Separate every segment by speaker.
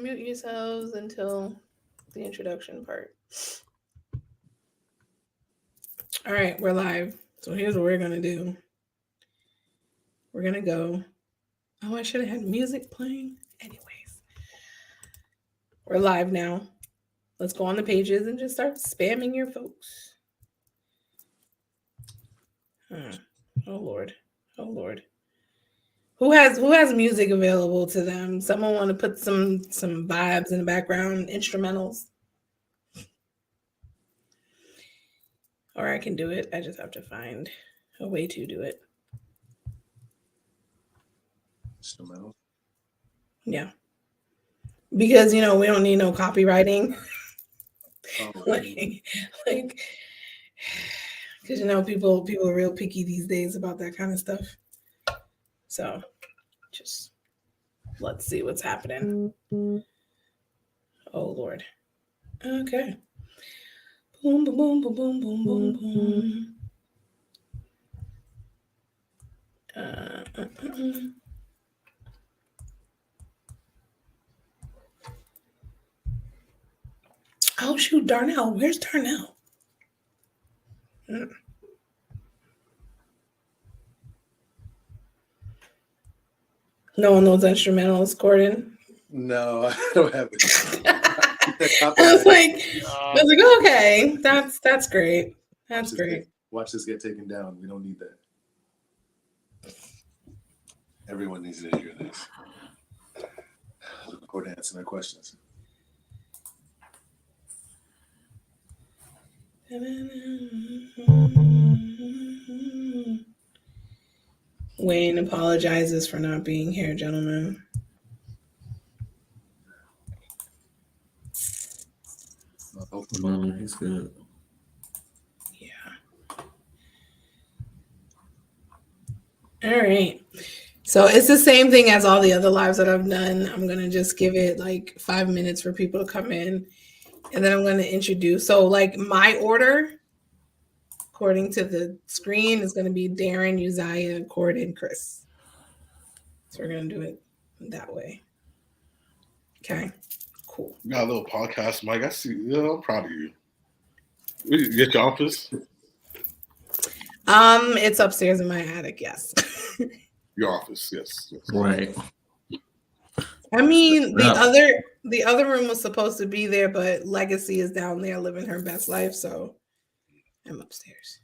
Speaker 1: mute yourselves until the introduction part. All right, we're live. So here's what we're gonna do. We're gonna go. Oh, I should have had music playing. Anyways, we're live now. Let's go on the pages and just start spamming your folks. Oh Lord. Oh Lord. Who has music available to them? Someone want to put some vibes in the background, instrumentals? Or I can do it. I just have to find a way to do it.
Speaker 2: Instrumental?
Speaker 1: Yeah. Because, we don't need no copywriting.
Speaker 2: Oh,
Speaker 1: like, because, people are real picky these days about that kind of stuff. So, just let's see what's happening. Oh, Lord. Okay. Boom, boom, boom, boom, boom, boom, boom, boom. Oh, shoot, Darnel. Where's Darnel? No one knows instrumentals, Cordan?
Speaker 2: No, I don't have it.
Speaker 1: I was like, okay, that's great. That's great.
Speaker 2: Watch this get taken down. We don't need that. Everyone needs to hear this. Looking forward to answering their questions.
Speaker 1: Wayne apologizes for not being here, gentlemen.
Speaker 3: No, he's good.
Speaker 1: Yeah. All right. So it's the same thing as all the other lives that I've done. I'm going to just give it like 5 minutes for people to come in. And then I'm going to introduce. So like my order, according to the screen, is going to be Darren, Uzziah, Cordan, Chris. So we're going to do it that way. Okay, cool.
Speaker 4: You got a little podcast, Mike. I see. I'm proud of you. Where you get your office?
Speaker 1: It's upstairs in my attic. Yes.
Speaker 4: Your office, yes.
Speaker 3: Right.
Speaker 1: I mean, the other room was supposed to be there, but Legacy is down there living her best life, so I'm upstairs.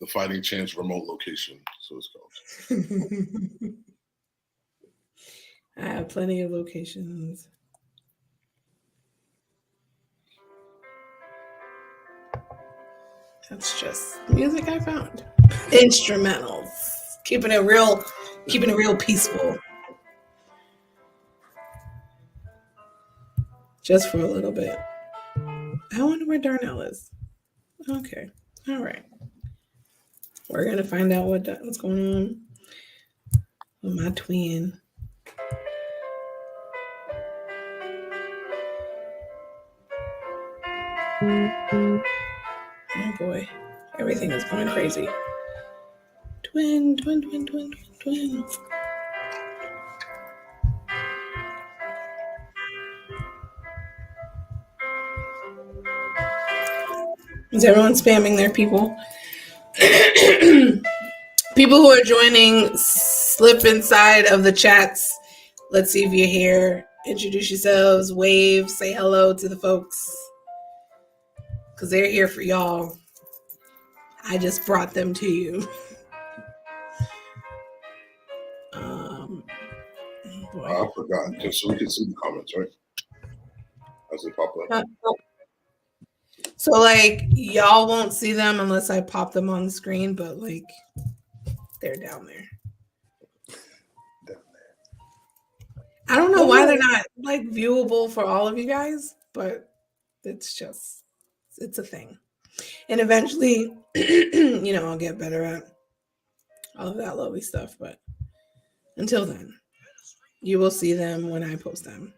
Speaker 4: The Fighting Chance remote location, so it's called.
Speaker 1: I have plenty of locations. That's just music I found. Instrumentals. Keeping it real peaceful. Just for a little bit. I wonder where Darnel is. Okay. All right. We're going to find out what's going on with my twin. Oh boy. Everything is going crazy. Twin. Is everyone spamming their people? People who are joining, slip inside of the chats. Let's see if you're here. Introduce yourselves, wave, say hello to the folks. Because they're here for y'all. I just brought them to you. Boy.
Speaker 4: I forgot, just so we can see the comments, right? As they pop up.
Speaker 1: So, like, y'all won't see them unless I pop them on the screen, but, like, they're down there. I don't know why they're not, like, viewable for all of you guys, but it's a thing. And eventually, I'll get better at all of that lovely stuff, but until then, you will see them when I post them.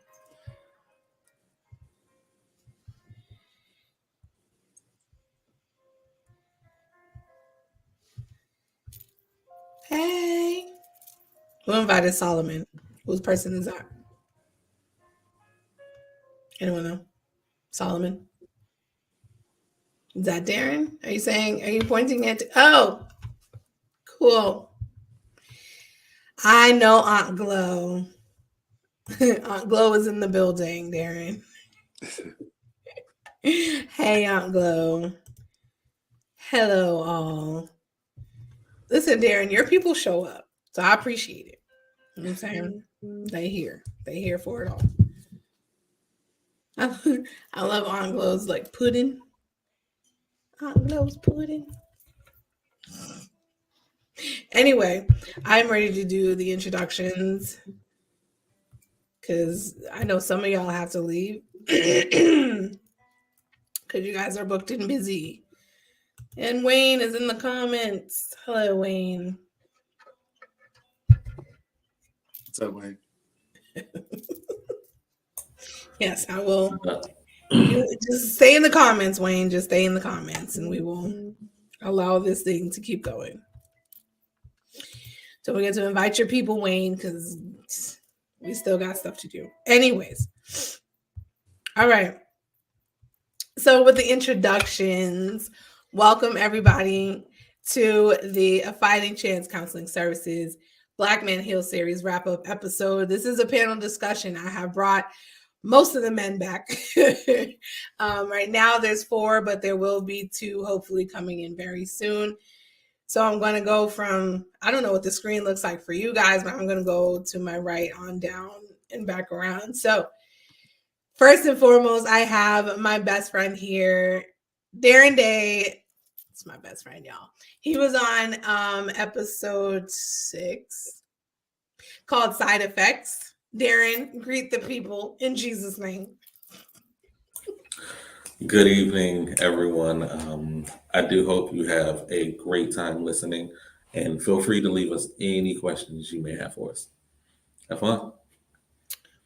Speaker 1: Hey, who invited Solomon? Whose person is that? Anyone know? Solomon? Is that Darren? Are you pointing at? Oh, cool. I know Aunt Glow. Aunt Glow is in the building, Darren. Hey, Aunt Glow. Hello, all. Listen, Darren, your people show up, so I appreciate it. You know what I'm saying? They here for it all. I love Aunt Glow's like pudding. Aunt Glow's pudding. Anyway, I'm ready to do the introductions because I know some of y'all have to leave because you guys are booked and busy. And Wayne is in the comments. Hello, Wayne.
Speaker 2: What's up, Wayne?
Speaker 1: Yes, I will. You just stay in the comments, Wayne. Just stay in the comments, and we will allow this thing to keep going. So we get to invite your people, Wayne, because we still got stuff to do. Anyways, all right. So with the introductions, welcome everybody to the Fighting Chance Counseling Services Black Man Heal Series wrap-up episode. This is a panel discussion. I have brought most of the men back. Right now there's 4, but there will be 2 hopefully coming in very soon. So I'm going to go from, I don't know what the screen looks like for you guys, but I'm going to go to my right on down and back around. So first and foremost, I have my best friend here, Darren Day. It's my best friend, y'all. He was on episode 6 called Side Effects. Darren, greet the people in Jesus' name.
Speaker 3: Good evening, everyone. I do hope you have a great time listening, and feel free to leave us any questions you may have for us. Have fun.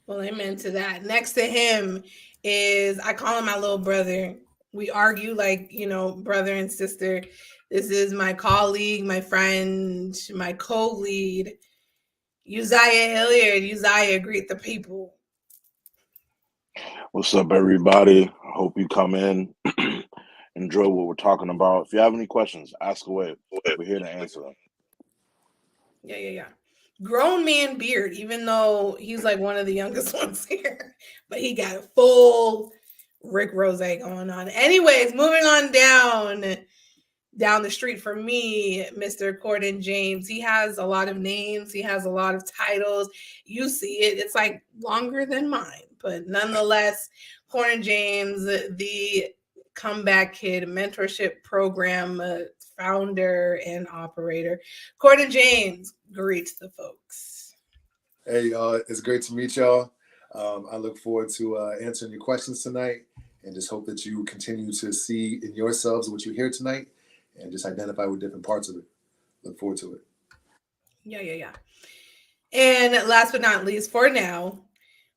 Speaker 1: Well, amen to that. Next to him is, I call him my little brother. We argue like, brother and sister. This is my colleague, my friend, my co-lead, Uzziah Hilliard. Uzziah, greet the people.
Speaker 5: What's up, everybody? I hope you come in, enjoy what we're talking about. If you have any questions, ask away. We're here to answer them.
Speaker 1: Yeah. Grown man beard, even though he's like one of the youngest ones here, but he got a full Rick Rose going on. Anyways, moving on down the street from me, Mr. Cordan James. He has a lot of names. He has a lot of titles. You see it. It's like longer than mine, but nonetheless, Cordan James, the Comeback Kid mentorship program founder and operator. Cordan James, greet the folks.
Speaker 2: Hey, y'all. It's great to meet y'all. I look forward to answering your questions tonight and just hope that you continue to see in yourselves what you hear tonight and just identify with different parts of it. Look forward to it.
Speaker 1: Yeah. And last but not least, for now,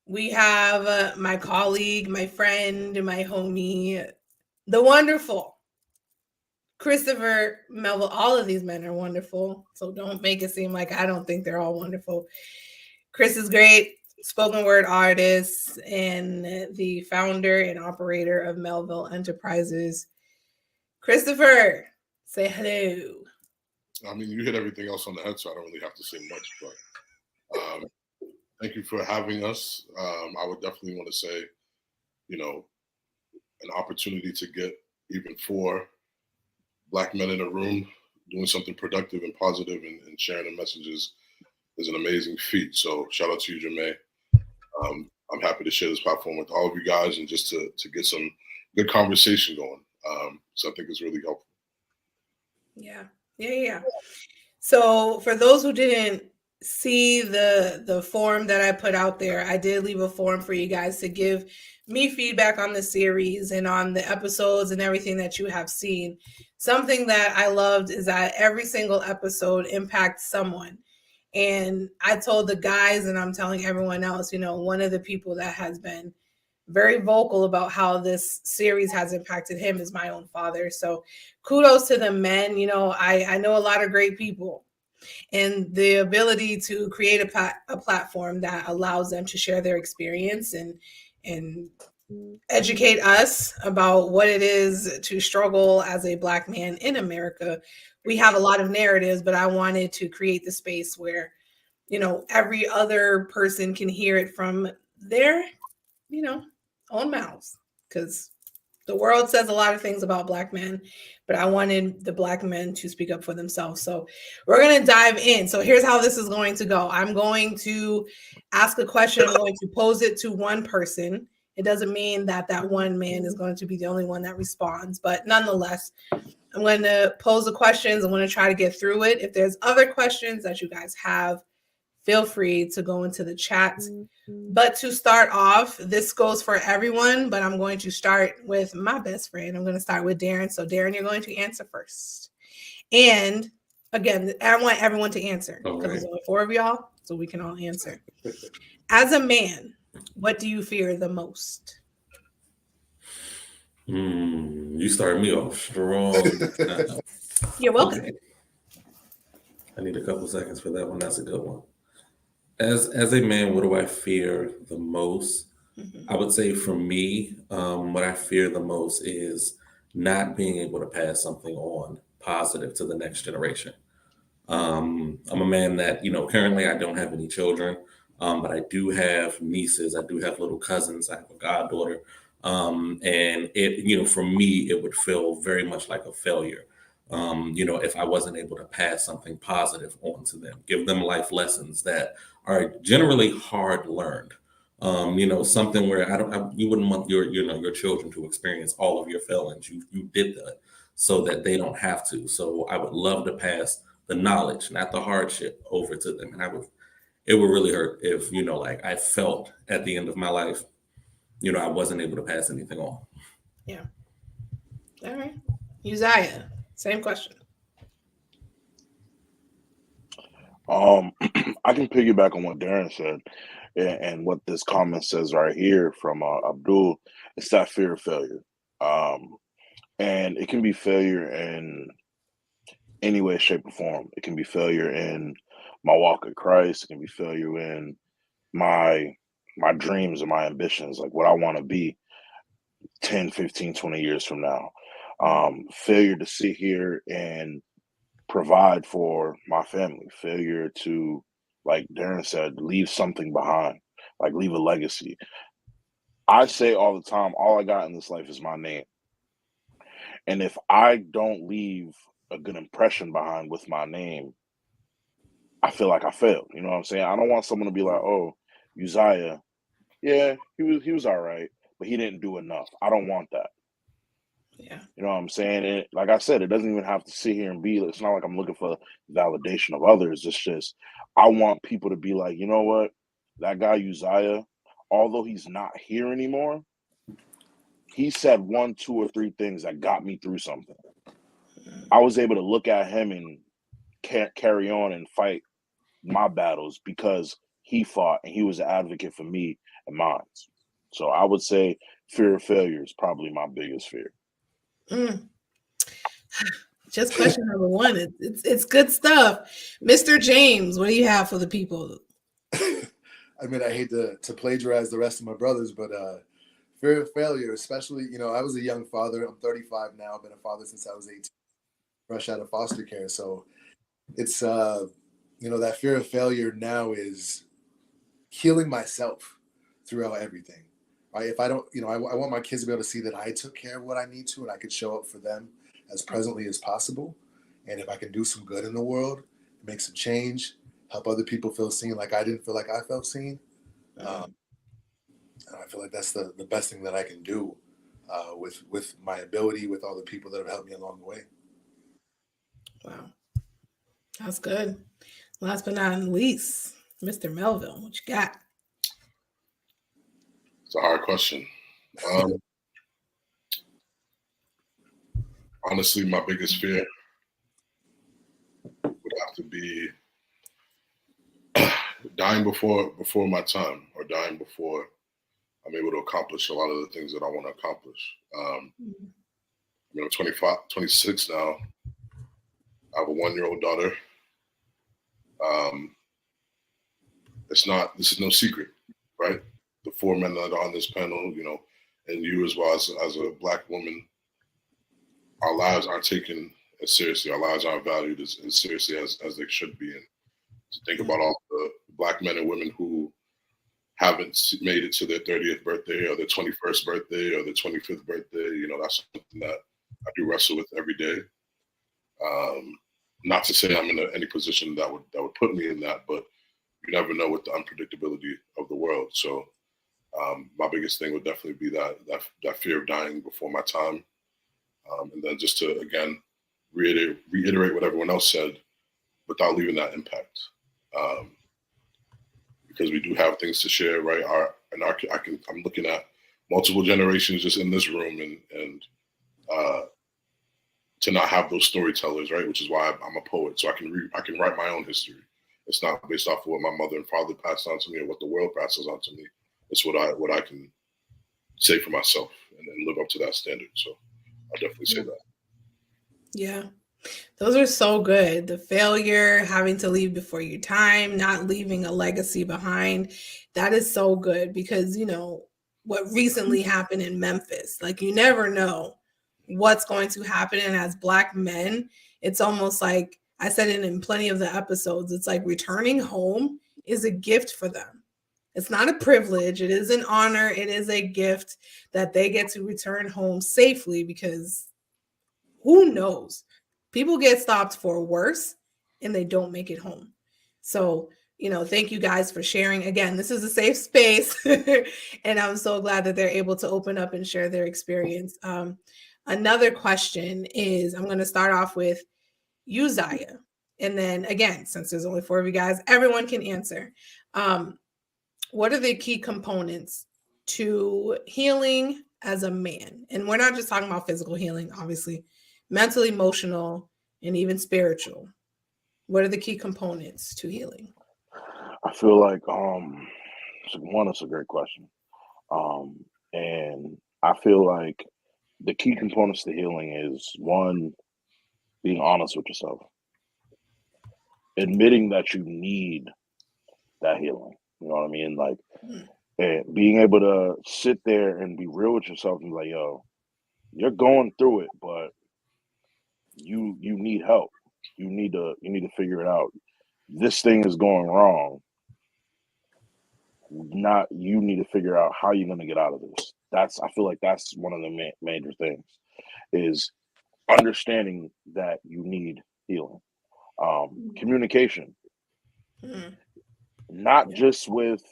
Speaker 1: we have my colleague, my friend, my homie, the wonderful Christopher Melville. All of these men are wonderful, so don't make it seem like I don't think they're all wonderful. Chris is great, spoken word artist and the founder and operator of Melville Enterprises. Christopher, say hello.
Speaker 4: I mean, you hit everything else on the head, so I don't really have to say much, but thank you for having us. I would definitely want to say, an opportunity to get even 4 Black men in a room doing something productive and positive and sharing the messages is an amazing feat. So shout out to you, Jermaine. I'm happy to share this platform with all of you guys and just to get some good conversation going. So I think it's really helpful.
Speaker 1: Yeah. So for those who didn't see the form that I put out there, I did leave a form for you guys to give me feedback on the series and on the episodes and everything that you have seen. Something that I loved is that every single episode impacts someone. And I told the guys, and I'm telling everyone else, one of the people that has been very vocal about how this series has impacted him is my own father. So kudos to the men. I know a lot of great people, and the ability to create a platform that allows them to share their experience and educate us about what it is to struggle as a Black man in America. We have a lot of narratives, but I wanted to create the space where, every other person can hear it from their, own mouths. Because the world says a lot of things about Black men, but I wanted the Black men to speak up for themselves. So we're going to dive in. So here's how this is going to go. I'm going to ask a question. I'm going to pose it to one person. It doesn't mean that that one man is going to be the only one that responds, but nonetheless, I'm going to pose the questions. I'm going to try to get through it. If there's other questions that you guys have, feel free to go into the chat. But to start off, this goes for everyone, but I'm going to start with my best friend. I'm going to start with Darren. So Darren, you're going to answer first. And again, I want everyone to answer because there's only 4 of y'all, so we can all answer. As a man, what do you fear the most?
Speaker 3: You started me off strong.
Speaker 1: You're welcome.
Speaker 3: Okay. I need a couple seconds for that one. That's a good one. As a man, what do I fear the most? I would say for me, what I fear the most is not being able to pass something on positive to the next generation. I'm a man that, currently I don't have any children, but I do have nieces. I do have little cousins. I have a goddaughter. And it, for me, it would feel very much like a failure. If I wasn't able to pass something positive on to them, give them life lessons that are generally hard learned. Something where you wouldn't want your children to experience all of your failings. You did that so that they don't have to. So I would love to pass the knowledge, not the hardship, over to them. And it would really hurt if, I felt at the end of my life, I wasn't able to pass anything on.
Speaker 1: Yeah. All right. Uzziah, same question.
Speaker 5: I can piggyback on what Darren said and what this comment says right here from Abdul. It's that fear of failure. And it can be failure in any way, shape, or form. It can be failure in my walk with Christ. It can be failure in my dreams and my ambitions, like what I want to be 10, 15, 20 years from now. Failure to sit here and provide for my family. Failure to, like Darren said, leave something behind, like leave a legacy. I say all the time, all I got in this life is my name. And if I don't leave a good impression behind with my name, I feel like I failed. You know what I'm saying? I don't want someone to be like, oh, Uzziah, yeah, he was all right, but he didn't do enough. I don't want that.
Speaker 1: Yeah.
Speaker 5: You know what I'm saying? And like I said, it doesn't even have to sit here and be, it's not like I'm looking for validation of others. It's just, I want people to be like, you know what? That guy Uzziah, although he's not here anymore, he said 1, 2, or 3 things that got me through something. I was able to look at him and carry on and fight my battles because he fought and he was an advocate for me and mine. So I would say fear of failure is probably my biggest fear.
Speaker 1: Just question number 1. It's good stuff. Mr. James, what do you have for the people?
Speaker 2: I mean, I hate to plagiarize the rest of my brothers, but fear of failure, especially, I was a young father. I'm 35 now. I've been a father since I was 18, fresh out of foster care. So it's, that fear of failure now is healing myself throughout everything. Right? If I don't, I want my kids to be able to see that I took care of what I need to and I could show up for them as presently as possible. And if I can do some good in the world, make some change, help other people feel seen like I didn't feel like I felt seen. And I feel like that's the best thing that I can do with my ability, with all the people that have helped me along the way.
Speaker 1: Wow. That's good. Last but not least, Mr. Melville, what you got?
Speaker 4: It's a hard question. Honestly, my biggest fear would have to be dying before my time, or dying before I'm able to accomplish a lot of the things that I want to accomplish. I'm 26 now. I have a 1-year-old daughter. This is no secret, right? The 4 men that are on this panel, and you as well as a Black woman, our lives aren't taken as seriously. Our lives aren't valued as seriously as they should be. And to think about all the Black men and women who haven't made it to their 30th birthday or their 21st birthday or their 25th birthday, you know, that's something that I do wrestle with every day. Not to say I'm in any position that would put me in that, but you never know with the unpredictability of the world. So my biggest thing would definitely be that fear of dying before my time. And then just to, again, reiterate what everyone else said without leaving that impact. Because we do have things to share, right? I'm looking at multiple generations just in this room, and to not have those storytellers, right? Which is why I'm a poet, so I can write my own history. It's not based off of what my mother and father passed on to me or what the world passes on to me. It's what I can say for myself and live up to that standard. So I definitely say that.
Speaker 1: Yeah. Those are so good. The failure, having to leave before your time, not leaving a legacy behind. That is so good because, you know, what recently happened in Memphis, like you never know what's going to happen. And as Black men, it's almost like I said it in plenty of the episodes. It's like returning home is a gift for them. It's not a privilege. It is an honor. It is a gift that they get to return home safely because who knows? People get stopped for worse and they don't make it home. So, you know, thank you guys for sharing. Again, this is a safe space. And I'm so glad that they're able to open up and share their experience. Another question is, I'm going to start off with Uzziah. And then again, since there's only 4 of you guys, everyone can answer. What are the key components to healing as a man? And we're not just talking about physical healing, obviously, mental, emotional, and even spiritual. What are the key components to healing?
Speaker 5: I feel like it's a great question. And I feel like the key components to healing is, one, being honest with yourself, admitting that you need that healing. You know what I mean? Like, and being able to sit there and be real with yourself and be like, yo, you're going through it, but you need help. You need to figure it out. This thing is going wrong. Not you need to figure out how you're going to get out of this. I feel like that's one of the major things, is understanding that you need healing. Communication, not just with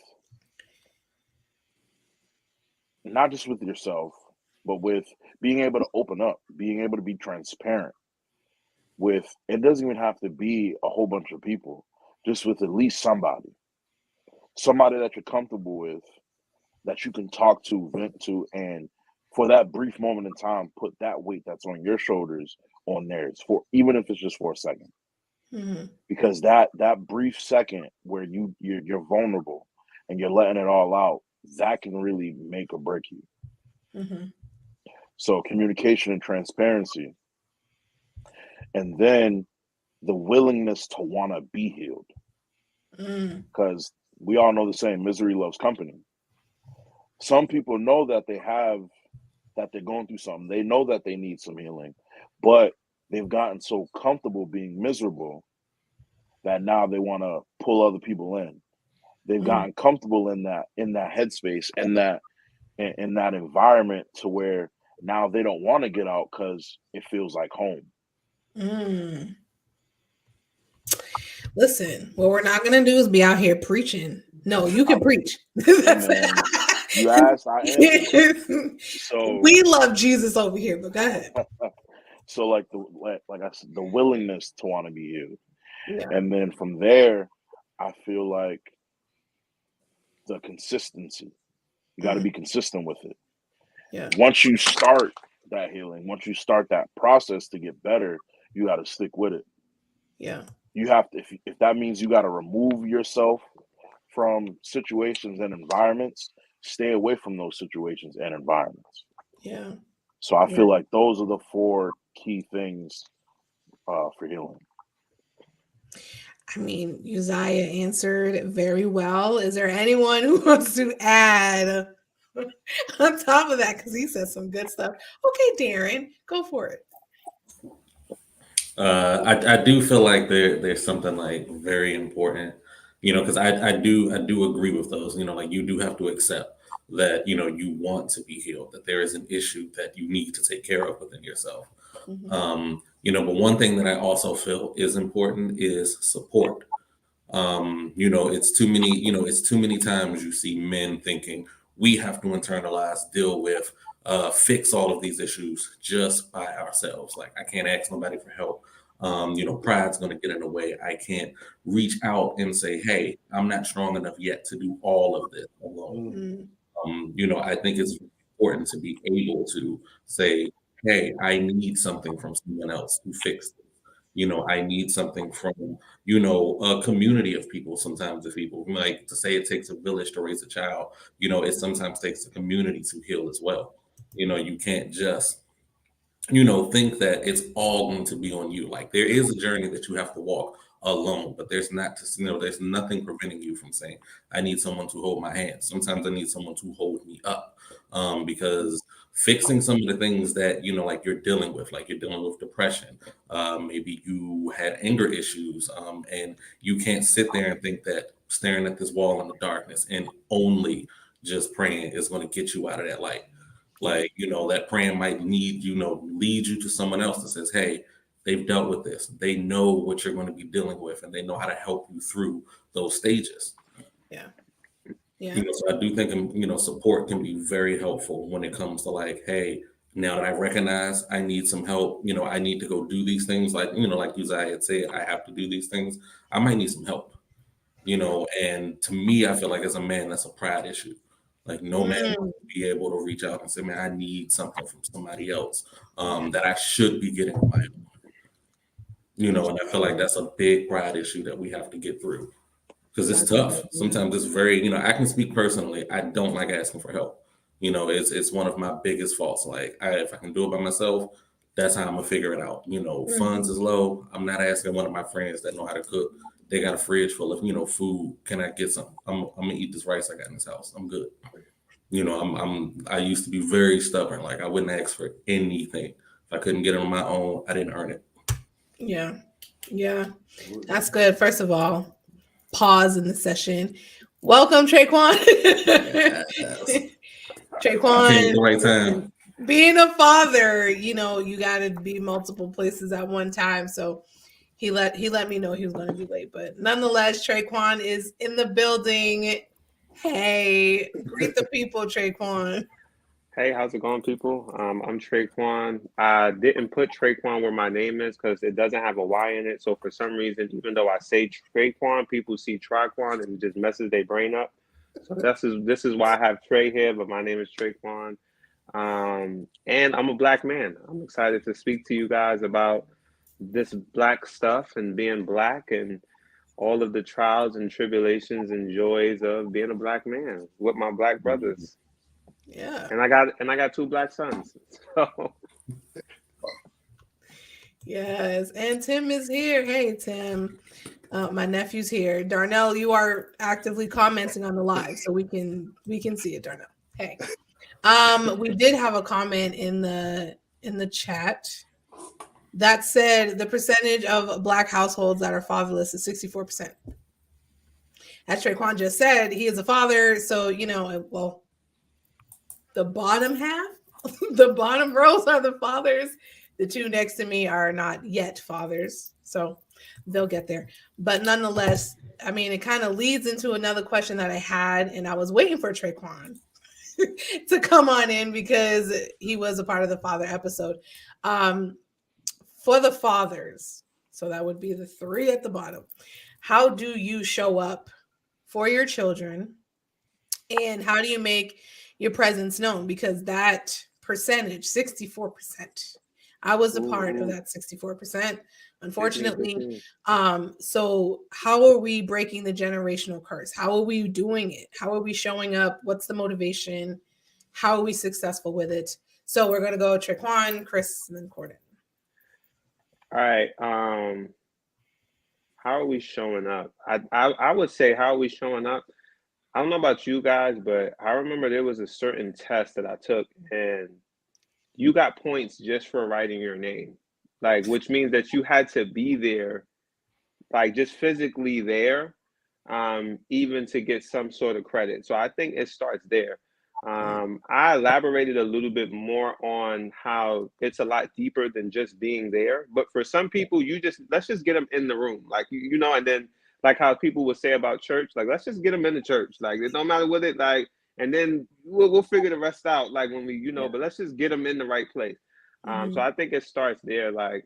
Speaker 5: yourself, but with being able to open up, being able to be transparent with, it doesn't even have to be a whole bunch of people, just with at least somebody that you're comfortable with, that you can talk to, vent to, and for that brief moment in time, put that weight that's on your shoulders on theirs, for even if it's just for a second. Because that brief second where you're vulnerable and you're letting it all out, that can really make or break you. So communication and transparency, and then the willingness to want to be healed. Because we all know the saying, misery loves company. Some people know that they're going through something. They know that they need some healing, but they've gotten so comfortable being miserable that now they want to pull other people in. They've gotten comfortable in that headspace and in that environment to where now they don't want to get out because it feels like home.
Speaker 1: Listen, what we're not going to do is be out here preaching. No, you can preach.
Speaker 5: You asked, I answered. So
Speaker 1: we love Jesus over here, but go ahead.
Speaker 5: So like I said, the willingness to want to be healed.
Speaker 1: Yeah.
Speaker 5: And then from there, I feel like the consistency. You got to be consistent with it.
Speaker 1: Yeah.
Speaker 5: Once you start that healing, once you start that process to get better, you got to stick with it.
Speaker 1: Yeah.
Speaker 5: You have to, if that means you got to remove yourself from situations and environments, stay away from those situations and environments.
Speaker 1: Yeah.
Speaker 5: So I feel like those are the 4 key things for healing.
Speaker 1: I mean, Uzziah answered very well. Is there anyone who wants to add? on top of that, because he said some good stuff. Okay, Darren, go for it.
Speaker 3: I do feel like there's something like very important, because I do agree with those. Like you do have to accept that you want to be healed, that there is an issue that you need to take care of within yourself. But one thing that I also feel is important is support. It's too many times you see men thinking we have to internalize, deal with, fix all of these issues just by ourselves. Like I can't ask nobody for help. Pride's going to get in the way. I can't reach out and say, hey, I'm not strong enough yet to do all of this alone. I think it's important to be able to say, hey, I need something from someone else to fix this. I need something from, a community of people. Sometimes if people like to say it takes a village to raise a child, it sometimes takes a community to heal as well. You can't just think that it's all going to be on you. Like there is a journey that you have to walk alone, but there's nothing preventing you from saying, I need someone to hold my hand. Sometimes I need someone to hold me up. Because fixing some of the things that, like you're dealing with, like you're dealing with depression, maybe you had anger issues, and you can't sit there and think that staring at this wall in the darkness and only just praying is going to get you out of that light. Like, that praying might lead you to someone else that says, hey, they've dealt with this. They know what you're going to be dealing with, and they know how to help you through those stages.
Speaker 1: Yeah. Yeah.
Speaker 3: So I do think, support can be very helpful when it comes to like, hey, now that I recognize I need some help, I need to go do these things. Like, like Uzziah had said, I have to do these things. I might need some help, and to me, I feel like as a man, that's a pride issue. Like no man wants to be able to reach out and say, man, I need something from somebody else that I should be getting on my own. And I feel like that's a big pride issue that we have to get through because it's tough. Sometimes it's very, I can speak personally. I don't like asking for help. It's one of my biggest faults. Like if I can do it by myself, that's how I'm gonna figure it out. Funds is low. I'm not asking one of my friends that know how to cook. They got a fridge full of, food. Can I get some? I'm gonna eat this rice I got in this house. I'm good. I used to be very stubborn. Like I wouldn't ask for anything. If I couldn't get it on my own, I didn't earn it.
Speaker 1: Yeah. Yeah. That's good. First of all, pause in the session. Welcome, Traquan.
Speaker 3: Yes.
Speaker 1: Traquan.
Speaker 3: Came at the right time.
Speaker 1: Being a father, you got to be multiple places at one time. So he let me know he was going to be late, but nonetheless, Traquan is in the building. Hey, greet the people, Traquan.
Speaker 6: Hey, how's it going, people? I'm Traquan. I didn't put Traquan where my name is because it doesn't have a Y in it. So for some reason, even though I say Traquan, people see Traquan and it just messes their brain up. So this is why I have Trey here, but my name is Traquan. And I'm a black man. I'm excited to speak to you guys about this black stuff and being black and all of the trials and tribulations and joys of being a black man with my black brothers.
Speaker 1: Yeah.
Speaker 6: And I got two black sons. So
Speaker 1: yes, and Tim is here. Hey, Tim. My nephew's here. Darnel, you are actively commenting on the live, so we can see it, Darnel. Hey. We did have a comment in the chat that said the percentage of black households that are fatherless is 64%. As Traquan just said, he is a father, so well, the bottom half, the bottom rows are the fathers. The two next to me are not yet fathers, so they'll get there. But nonetheless, I mean, it kind of leads into another question that I had, and I was waiting for Traquan to come on in because he was a part of the father episode. For the fathers, so that would be the three at the bottom. How do you show up for your children, and how do you make your presence known? Because that percentage, 64%, I was a part of that 64%, unfortunately. So how are we breaking the generational curse? How are we doing it? How are we showing up? What's the motivation? How are we successful with it? So we're going to go Traquan, Chris, and then Cordan.
Speaker 6: All right. How are we showing up? I would say, how are we showing up? I don't know about you guys, but I remember there was a certain test that I took, and you got points just for writing your name, like, which means that you had to be there, like just physically there, even to get some sort of credit. So I think it starts there. I elaborated a little bit more on how it's a lot deeper than just being there. But for some people, let's just get them in the room, like you know, and then like how people would say about church, like let's just get them in the church, like it don't matter what it like, and then we'll figure the rest out, like when we, you know, but let's just get them in the right place. So I think it starts there, like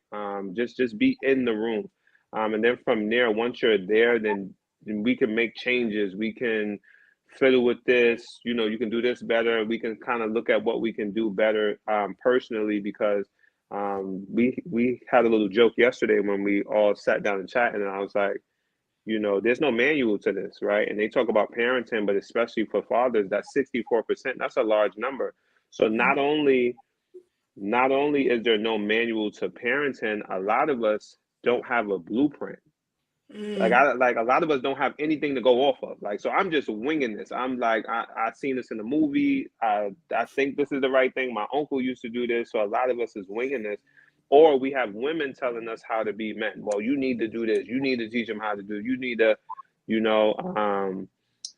Speaker 6: just be in the room. And then from there, once you're there, then we can make changes. We can fiddle with this. You know, you can do this better. We can kind of look at what we can do better personally, because we had a little joke yesterday when we all sat down and chatting, and I was like, you know, there's no manual to this, right? And they talk about parenting, but especially for fathers, that's 64%. That's a large number. So not only is there no manual to parenting, a lot of us don't have a blueprint. Like a lot of us don't have anything to go off of. Like, so I'm just winging this. I'm like, I seen this in a movie. I think this is the right thing. My uncle used to do this. So a lot of us is winging this. Or we have women telling us how to be men. Well, you need to do this. You need to teach them how to do. You need to, you know.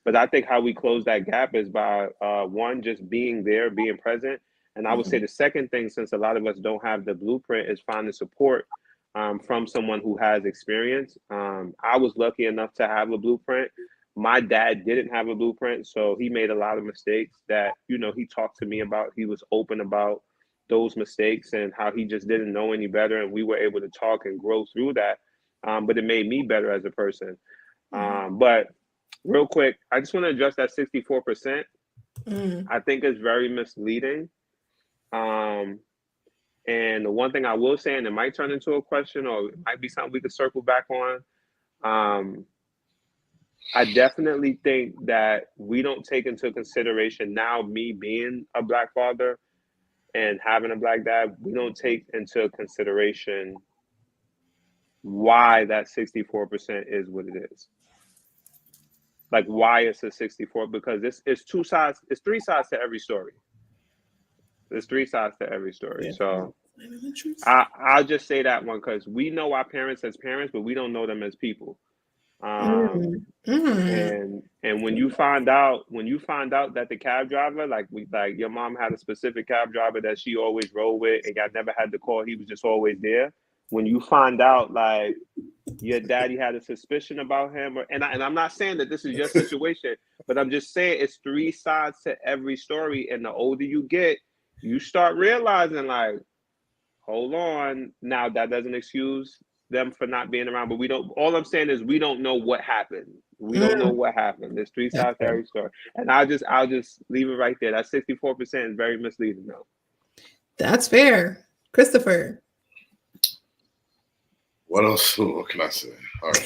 Speaker 6: But I think how we close that gap is by one, just being there, being present. And I would say the second thing, since a lot of us don't have the blueprint, is finding support from someone who has experience. I was lucky enough to have a blueprint. My dad didn't have a blueprint, so he made a lot of mistakes that, you know, he talked to me about. He was open about those mistakes and how he just didn't know any better, and we were able to talk and grow through that. But it made me better as a person. But real quick, I just want to address that 64%. I think it's very misleading. And the one thing I will say, and it might turn into a question, or it might be something we could circle back on. I definitely think that we don't take into consideration, now me being a Black father and having a Black dad, we don't take into consideration why that 64% is what it is. Like why it's a 64, because it's three sides to every story. There's three sides to every story. Yeah. So I'll just say that one, because we know our parents as parents, but we don't know them as people. And when you find out that the cab driver, like your mom had a specific cab driver that she always rode with, and y'all never had to call, he was just always there. When you find out like your daddy had a suspicion about him, and I'm not saying that this is your situation, but I'm just saying it's three sides to every story. And the older you get, you start realizing like, hold on, now that doesn't excuse them for not being around, but we don't, all I'm saying is we don't know what happened. We don't know what happened. There's three sides to every story. And I'll just leave it right there. That 64% is very misleading though.
Speaker 1: That's fair. Christopher.
Speaker 4: What else? What can I say? All right.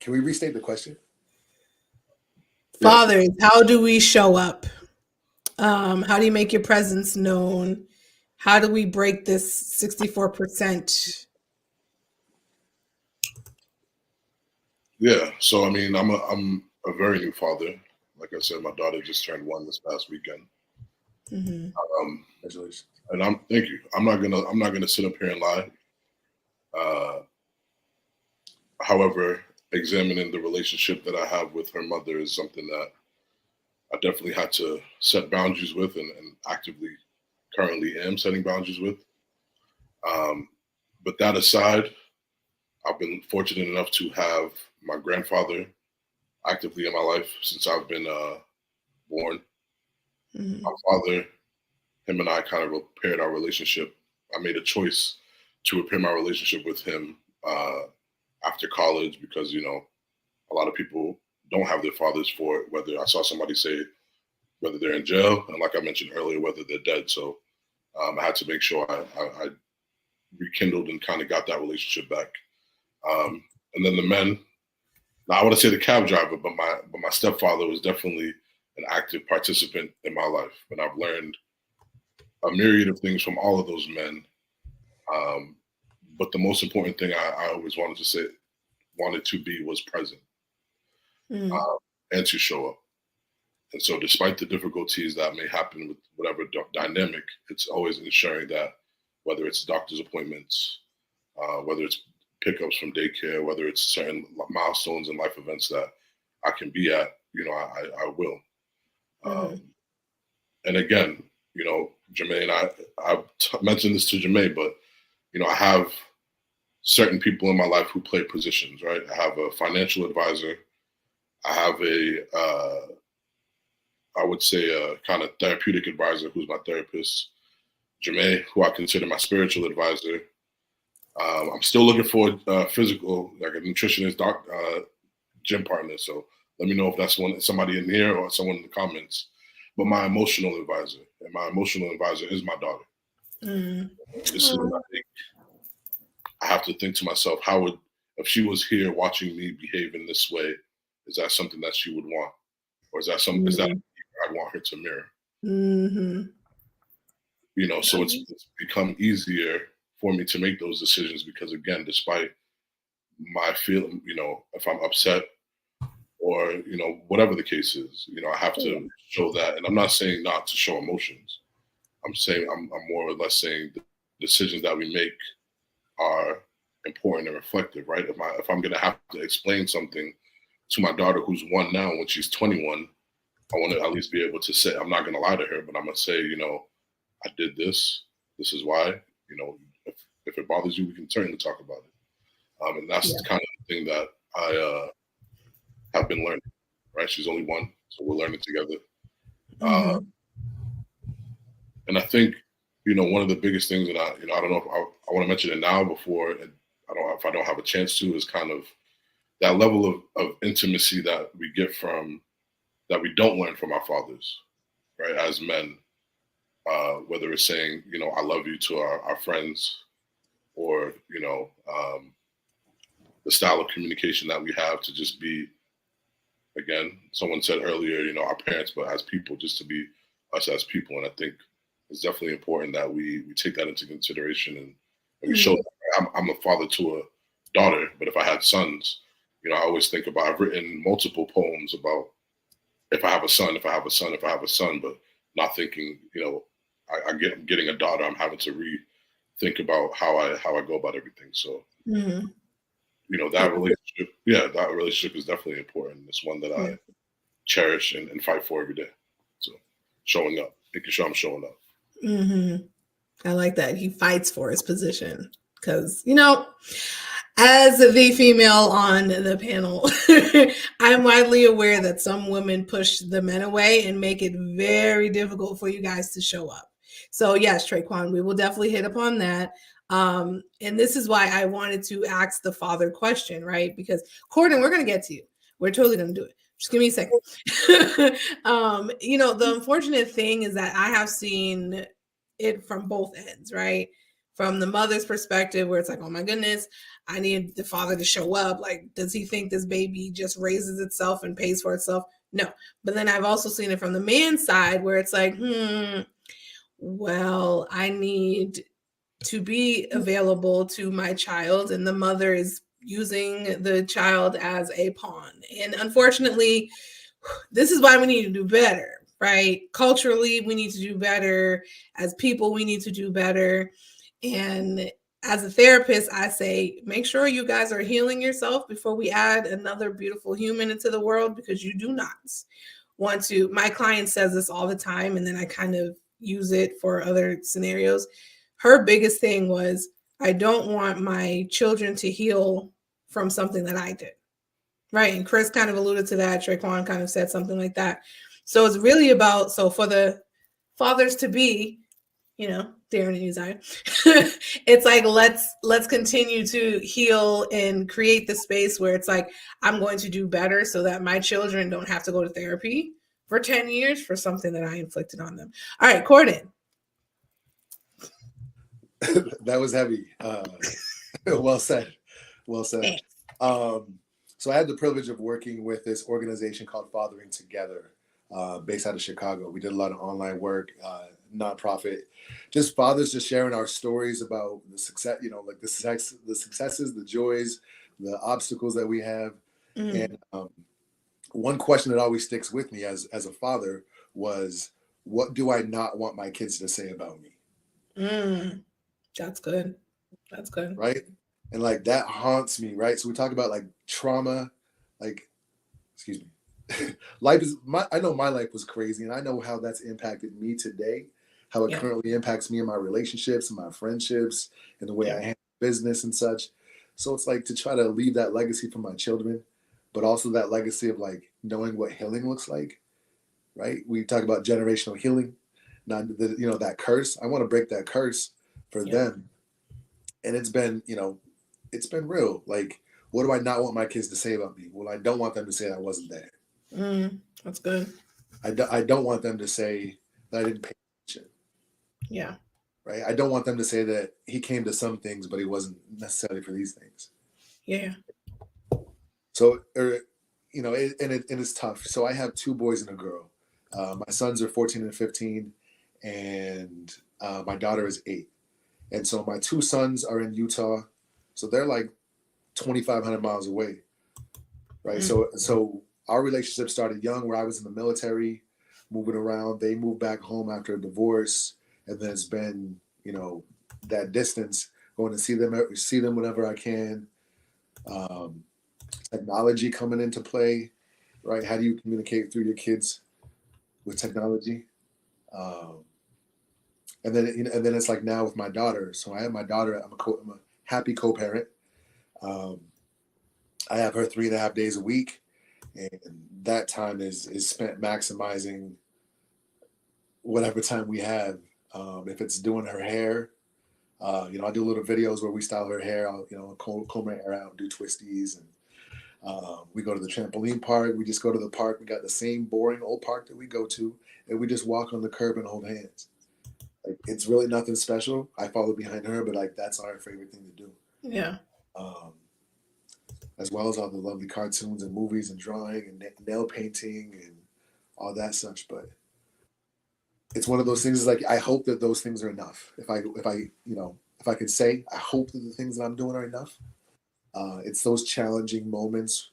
Speaker 2: Can we restate the question?
Speaker 1: Fathers, how do we show up? How do you make your presence known? How do we break this 64%?
Speaker 4: Yeah, so I mean, I'm a very new father. Like I said, my daughter just turned 1 this past weekend.
Speaker 2: Congratulations.
Speaker 4: And thank you. I'm not gonna sit up here and lie. However, examining the relationship that I have with her mother is something that I definitely had to set boundaries with, and actively currently am setting boundaries with. But that aside, I've been fortunate enough to have my grandfather actively in my life since I've been born. My father, him and I kind of repaired our relationship. I made a choice to repair my relationship with him after college, because, you know, a lot of people don't have their fathers for it, whether I saw somebody say whether they're in jail, and like I mentioned earlier, whether they're dead. So I had to make sure I rekindled and kind of got that relationship back. And then the men, now I want to say the cab driver, but my stepfather was definitely an active participant in my life. And I've learned a myriad of things from all of those men. But the most important thing I always wanted to be was present. and to show up. And so despite the difficulties that may happen with whatever dynamic, it's always ensuring that whether it's doctor's appointments, whether it's pickups from daycare, whether it's certain milestones and life events that I can be at, I will. And again, Jermaine and I've mentioned this to Jermaine, but, I have certain people in my life who play positions, right? I have a financial advisor. I have I would say a kind of therapeutic advisor who's my therapist. Jermaine, who I consider my spiritual advisor. I'm still looking for a physical, like a nutritionist, gym partner. So let me know if that's somebody in here or someone in the comments. But my emotional advisor, and my emotional advisor is my daughter. This is what I think. I have to think to myself, if she was here watching me behave in this way, is that something that she would want? Or is that I'd want her to mirror? So it's become easier for me to make those decisions because, again, despite my feeling, if I'm upset or, whatever the case is, I have to show that. And I'm not saying not to show emotions. I'm saying I'm more or less saying the decisions that we make are important and reflective, right? If I'm going to have to explain something to my daughter who's 1 now, when she's 21, I want to at least be able to say, I'm not going to lie to her, but I'm going to say, I did this. This is why. If it bothers you, we can certainly talk about it. And that's kind of the thing that I have been learning. Right? She's only 1, so we're learning together. And I think, one of the biggest things that I don't know if I want to mention it now before if I don't have a chance to, is kind of that level of intimacy that we get that we don't learn from our fathers, right? As men. Whether it's saying, I love you to our friends, or, the style of communication that we have to just be, again, someone said earlier, our parents, but as people, just to be us as people. And I think it's definitely important that we take that into consideration and we show that I'm a father to a daughter, but if I had sons, I always think about, I've written multiple poems about if I have a son, but not thinking, getting a daughter, I'm having to rethink about how I go about everything. So, that relationship is definitely important. It's one that I cherish and fight for every day. So showing up, making sure I'm showing up.
Speaker 1: I like that. He fights for his position because, as the female on the panel, I'm widely aware that some women push the men away and make it very difficult for you guys to show up. So yes, Traquan, we will definitely hit upon that. And this is why I wanted to ask the father question, right? Because Cordan, we're going to get to you. We're totally going to do it. Just give me a second. The unfortunate thing is that I have seen it from both ends, right? From the mother's perspective, where it's like, oh my goodness, I need the father to show up. Like, does he think this baby just raises itself and pays for itself? No. But then I've also seen it from the man's side, where it's like, well, I need to be available to my child, and the mother is using the child as a pawn. And unfortunately, this is why we need to do better, right? Culturally, we need to do better. As people, we need to do better. And as a therapist, I say, make sure you guys are healing yourself before we add another beautiful human into the world, because you do not want to. My client says this all the time, and then I kind of use it for other scenarios. Her biggest thing was, I don't want my children to heal from something that I did. Right. And Chris kind of alluded to that. Traquan kind of said something like that. So it's really about, so for the fathers to be, Darren and Uzziah, it's like, let's continue to heal and create the space where it's like, I'm going to do better so that my children don't have to go to therapy for 10 years for something that I inflicted on them. All right, Cordan.
Speaker 2: That was heavy. Well said. So I had the privilege of working with this organization called Fathering Together, based out of Chicago. We did a lot of online work, nonprofit, just fathers just sharing our stories about the success, like the successes, the joys, the obstacles that we have. And one question that always sticks with me as a father was, what do I not want my kids to say about me?
Speaker 1: That's good. That's good.
Speaker 2: Right. And like that haunts me, right? So we talk about like trauma, like, excuse me. I know my life was crazy, and I know how that's impacted me today, how it
Speaker 1: Yeah.
Speaker 2: currently impacts me in my relationships and my friendships and the way I handle business and such. So it's like to try to leave that legacy for my children, but also that legacy of like knowing what healing looks like, right? We talk about generational healing, not that curse. I want to break that curse for them. And it's been, it's been real. Like, what do I not want my kids to say about me? Well, I don't want them to say that I wasn't there.
Speaker 1: That's good.
Speaker 2: I don't want them to say that I didn't pay attention.
Speaker 1: Yeah.
Speaker 2: Right. I don't want them to say that he came to some things, but he wasn't necessarily for these things.
Speaker 1: Yeah.
Speaker 2: So, and it's tough. So I have 2 boys and a girl. My sons are 14 and 15, and my daughter is 8. And so my 2 sons are in Utah. So they're like 2,500 miles away. Right. So our relationship started young, where I was in the military, moving around. They moved back home after a divorce. And then it's been, that distance, going to see them whenever I can. Technology coming into play, right? How do you communicate through your kids with technology? And then it's like now with my daughter. So I have my daughter. I'm a happy co-parent. I have her 3.5 days a week, and that time is spent maximizing whatever time we have. If it's doing her hair, I do little videos where we style her hair. I'll comb her hair out, do twisties, and we go to the trampoline park. We just go to the park. We got the same boring old park that we go to, and we just walk on the curb and hold hands. Like, it's really nothing special. I follow behind her, but like that's our favorite thing to do.
Speaker 1: Yeah.
Speaker 2: As well as all the lovely cartoons and movies and drawing and nail painting and all that such. But it's one of those things. Is like, I hope that those things are enough. If I could say, I hope that the things that I'm doing are enough. It's those challenging moments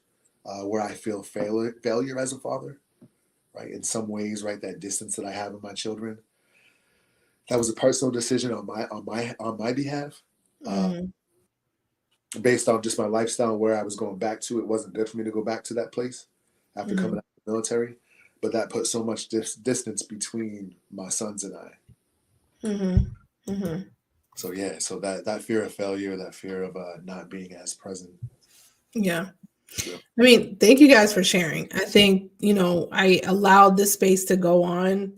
Speaker 2: where I feel failure as a father, right? In some ways, right, that distance that I have with my children. That was a personal decision on my behalf, based on just my lifestyle and where I was going back to. It wasn't good for me to go back to that place after coming out of the military, but that put so much distance between my sons and I. So yeah, so that fear of failure, that fear of not being as present.
Speaker 1: Yeah. I mean, thank you guys for sharing. I think, I allowed this space to go on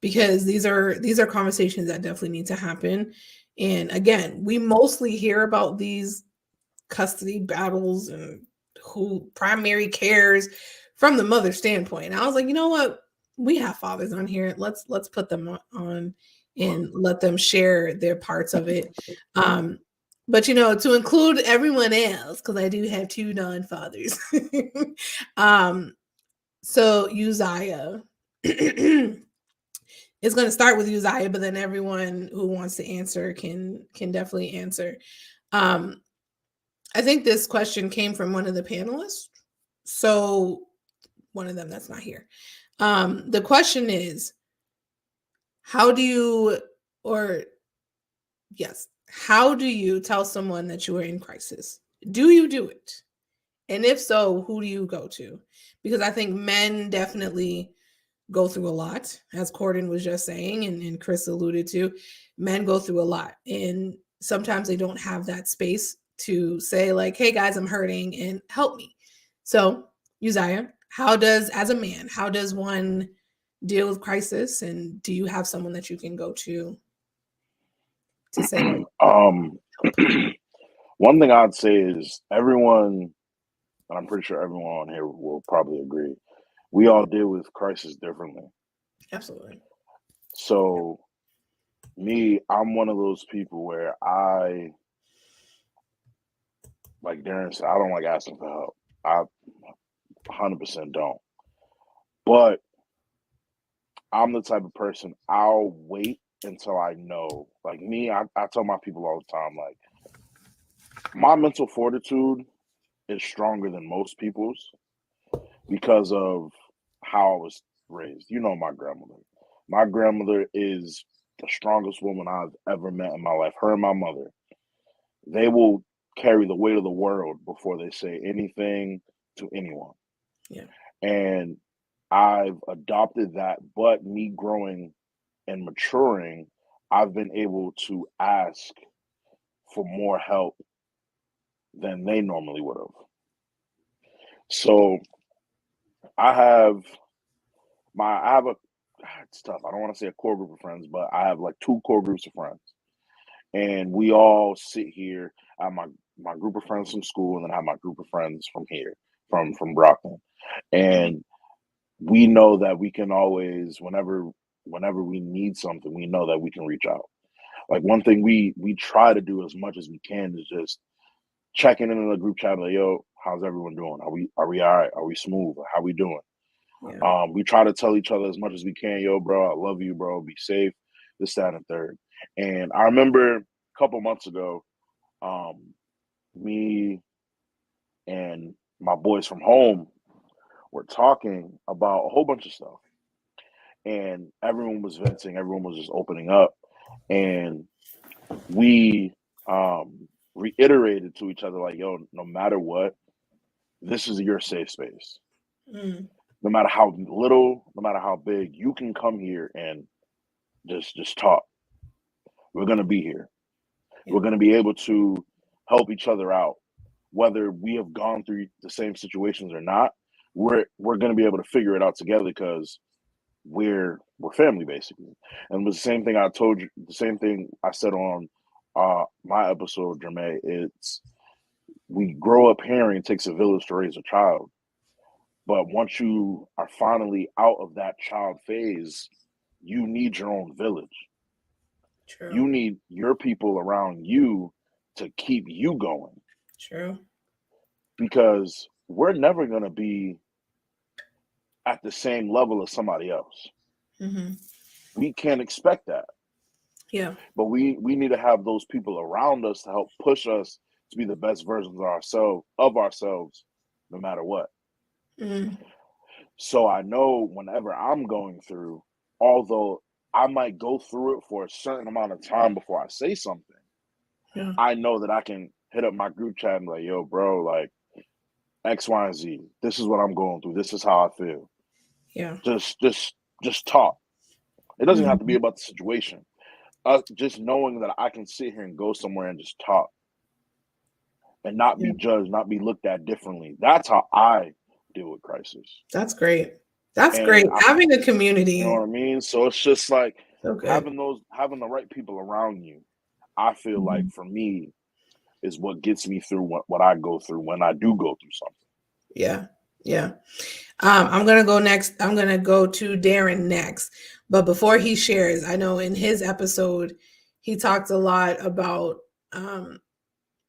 Speaker 1: because these are conversations that definitely need to happen. And again, we mostly hear about these custody battles and who primary cares from the mother standpoint. And I was like, you know what? We have fathers on here. Let's put them on and let them share their parts of it. But to include everyone else, because I do have 2 non-fathers. So Uzziah is going to start with Uzziah, but then everyone who wants to answer can definitely answer. I think this question came from one of the panelists. So one of them that's not here. The question is, how do you tell someone that you are in crisis? Do you do it? And if so, who do you go to? Because I think men definitely go through a lot, as Cordan was just saying, and Chris alluded to. Men go through a lot, and sometimes they don't have that space to say like, hey guys, I'm hurting and help me. So Uzziah, as a man, how does one deal with crisis? And do you have someone that you can go to say?
Speaker 5: One thing I'd say is everyone, and I'm pretty sure everyone on here will probably agree, we all deal with crisis differently.
Speaker 1: Absolutely.
Speaker 5: So me, I'm one of those people where like Darren said, I don't like asking for help. I 100% don't. But I'm the type of person, I'll wait until I know. Like me, I tell my people all the time, like, my mental fortitude is stronger than most people's. because of how I was raised. You know my grandmother. My grandmother is the strongest woman I've ever met in my life. Her and my mother, they will carry the weight of the world before they say anything to anyone.
Speaker 1: Yeah.
Speaker 5: And I've adopted that, but me growing and maturing, I've been able to ask for more help than they normally would have. So I have it's tough. I don't want to say a core group of friends, but I have like 2 core groups of friends. And we all sit here. I have my group of friends from school, and then I have my group of friends from here, from Brockton. And we know that we can always, whenever we need something, we know that we can reach out. Like, one thing we try to do as much as we can is just checking in the group chat, like, yo, how's everyone doing? Are we all right? Are we smooth? How we doing?
Speaker 1: Yeah.
Speaker 5: We try to tell each other as much as we can, yo, bro, I love you, bro. Be safe, this, that, and third. And I remember a couple months ago, me and my boys from home were talking about a whole bunch of stuff. And everyone was venting, everyone was just opening up. And we reiterated to each other, like, yo, no matter what, this is your safe space.
Speaker 1: Mm.
Speaker 5: No matter how little, no matter how big, you can come here and just talk. We're gonna be here.
Speaker 1: Yeah.
Speaker 5: We're gonna be able to help each other out, whether we have gone through the same situations or not. We're gonna be able to figure it out together because we're family, basically. And it was the same thing I told you. The same thing I said on my episode, Jermaine. It's, we grow up hearing it takes a village to raise a child. But once you are finally out of that child phase, you need your own village.
Speaker 1: True.
Speaker 5: You need your people around you to keep you going.
Speaker 1: True.
Speaker 5: Because we're never going to be at the same level as somebody else.
Speaker 1: Mm-hmm.
Speaker 5: We can't expect that.
Speaker 1: Yeah.
Speaker 5: But we need to have those people around us to help push us to be the best versions of ourselves, no matter what.
Speaker 1: Mm-hmm.
Speaker 5: So I know whenever I'm going through, although I might go through it for a certain amount of time before I say something,
Speaker 1: Yeah.
Speaker 5: I know that I can hit up my group chat and be like, yo, bro, like X, Y, and Z. This is what I'm going through. This is how I feel.
Speaker 1: Yeah.
Speaker 5: Just talk. It doesn't have to be
Speaker 1: Mhm.
Speaker 5: about the situation. Just knowing that I can sit here and go somewhere and just talk and not be
Speaker 1: Yeah.
Speaker 5: judged, not be looked at differently. That's how I deal with crisis.
Speaker 1: That's great. That's great.
Speaker 5: And
Speaker 1: Having a
Speaker 5: you
Speaker 1: community.
Speaker 5: know what I mean? So it's just like
Speaker 1: So good.
Speaker 5: having the right people around you. I feel like
Speaker 1: Mhm.
Speaker 5: for me is what gets me through what I go through when I do go through something.
Speaker 1: Yeah. Yeah. I'm gonna go next. I'm gonna go to Darren next. But before he shares, I know in his episode, he talked a lot about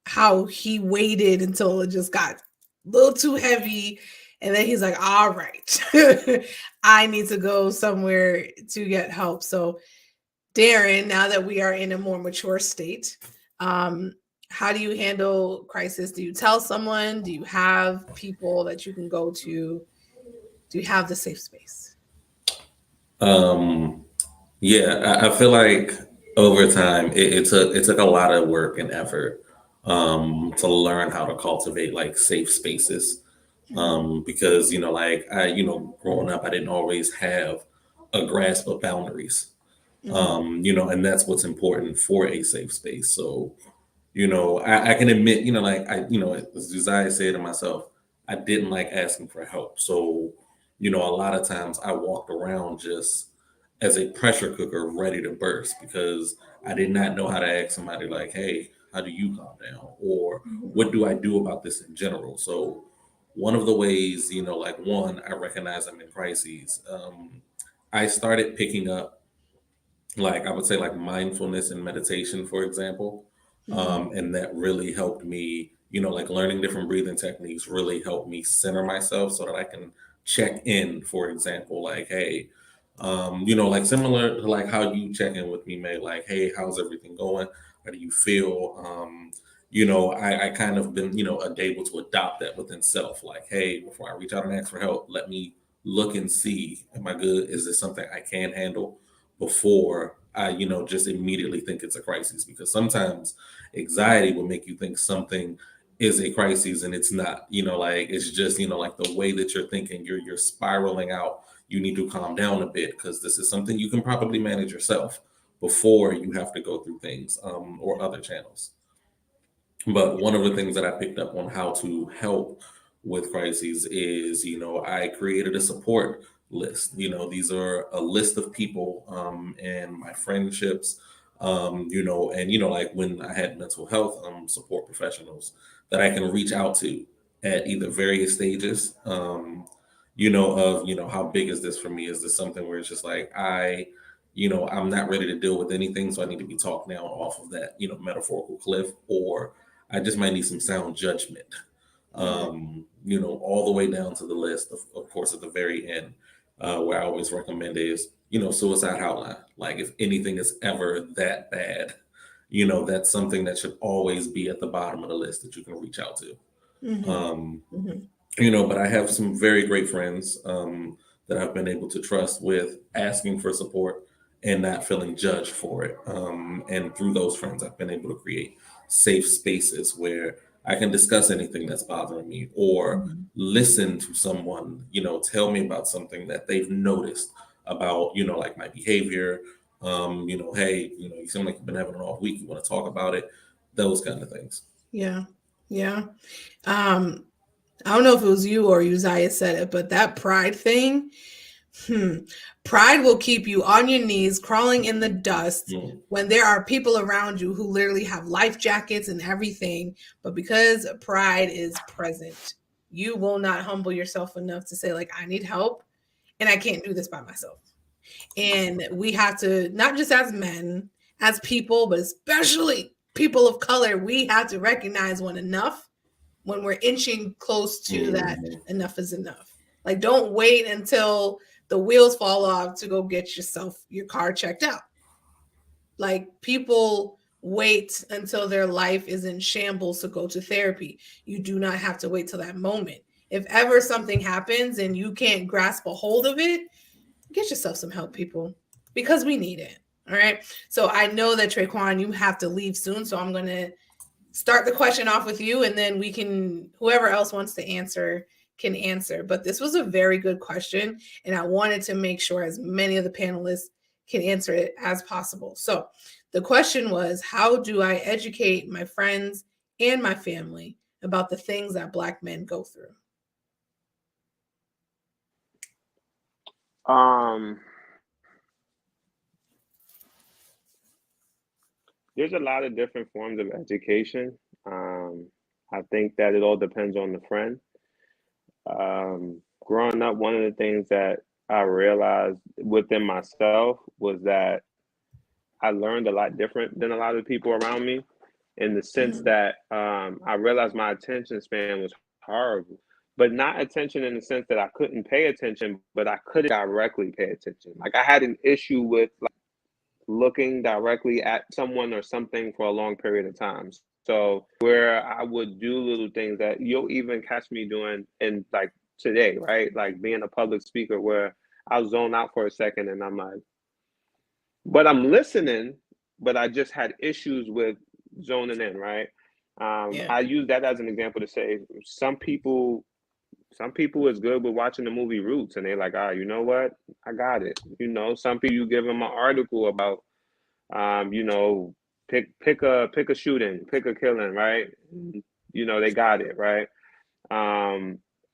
Speaker 1: how he waited until it just got a little too heavy. And then he's like, all right, I need to go somewhere to get help. So, Darren, now that we are in a more mature state, how do you handle crisis? Do you tell someone? Do you have people that you can go to? Do you have the safe space?
Speaker 3: Yeah, I feel like over time it took a lot of work and effort to learn how to cultivate like safe spaces. Because like growing up, I didn't always have a grasp of boundaries. And that's what's important for a safe space. So I can admit, like as Uzziah said to myself, I didn't like asking for help. So, a lot of times I walked around just as a pressure cooker ready to burst because I did not know how to ask somebody like, hey, how do you calm down? Or what do I do about this in general? So one of the ways, like one, I recognize I'm in crises. I started picking up like I would say like mindfulness and meditation, for example. And that really helped me, like learning different breathing techniques really helped me center myself so that I can check in, for example, like, hey, like similar to like how you check in with me, May, like, hey, how's everything going? How do you feel? I kind of been, able to adopt that within self. Like, hey, before I reach out and ask for help, let me look and see, am I good? Is this something I can handle before I, just immediately think it's a crisis? Because sometimes anxiety will make you think something is a crisis and it's not, like it's just, like the way that you're thinking, you're spiraling out. You need to calm down a bit because this is something you can probably manage yourself before you have to go through things or other channels. But one of the things that I picked up on how to help with crises is, I created a support list. These are a list of people and my friendships, and, like when I had mental health support professionals that I can reach out to at either various stages, of, how big is this for me? Is this something where it's just like, I'm not ready to deal with anything, so I need to be talked now off of that, metaphorical cliff, or I just might need some sound judgment. All the way down to the list, of course, at the very end, where I always recommend is, suicide hotline. Like if anything is ever that bad, that's something that should always be at the bottom of the list that you can reach out to.
Speaker 1: Mm-hmm.
Speaker 3: Um,
Speaker 1: Mm-hmm.
Speaker 3: but I have some very great friends that I've been able to trust with asking for support and not feeling judged for it. And through those friends, I've been able to create safe spaces where I can discuss anything that's bothering me or
Speaker 1: Mm-hmm.
Speaker 3: listen to someone, tell me about something that they've noticed about, like my behavior. Hey, you seem like you've been having an off week. You want to talk about it? Those kind of things.
Speaker 1: Yeah. Yeah. Um, I don't know if it was you or Uzziah said it, but that pride thing, pride will keep you on your knees, crawling in the dust when there are people around you who literally have life jackets and everything. But because pride is present, you will not humble yourself enough to say, like, I need help and I can't do this by myself. And we have to, not just as men, as people, but especially people of color, we have to recognize when we're inching close to that enough is enough. Like, don't wait until the wheels fall off to go get your car checked out. Like, people wait until their life is in shambles to go to therapy. You do not have to wait till that moment. If ever something happens and you can't grasp a hold of it, get yourself some help, people, because we need it. All right. So I know that Traquan, you have to leave soon. So I'm going to start the question off with you, and then whoever else wants to answer can answer. But this was a very good question, and I wanted to make sure as many of the panelists can answer it as possible. So the question was, how do I educate my friends and my family about the things that Black men go through?
Speaker 6: There's a lot of different forms of education. I think that it all depends on the friend. Growing up, one of the things that I realized within myself was that I learned a lot different than a lot of people around me, in the sense that I realized my attention span was horrible, but not attention in the sense that I couldn't pay attention, but I couldn't directly pay attention. Like, I had an issue with looking directly at someone or something for a long period of time. So where I would do little things that you'll even catch me doing in, like, today, right? Like being a public speaker, where I'll zone out for a second and I'm like, but I'm listening, but I just had issues with zoning in, right? I use that as an example to say some people is good with watching the movie Roots, and they're like, you know what? I got it. Some people, you give them an article about, pick a shooting, pick a killing, right? They got it, right?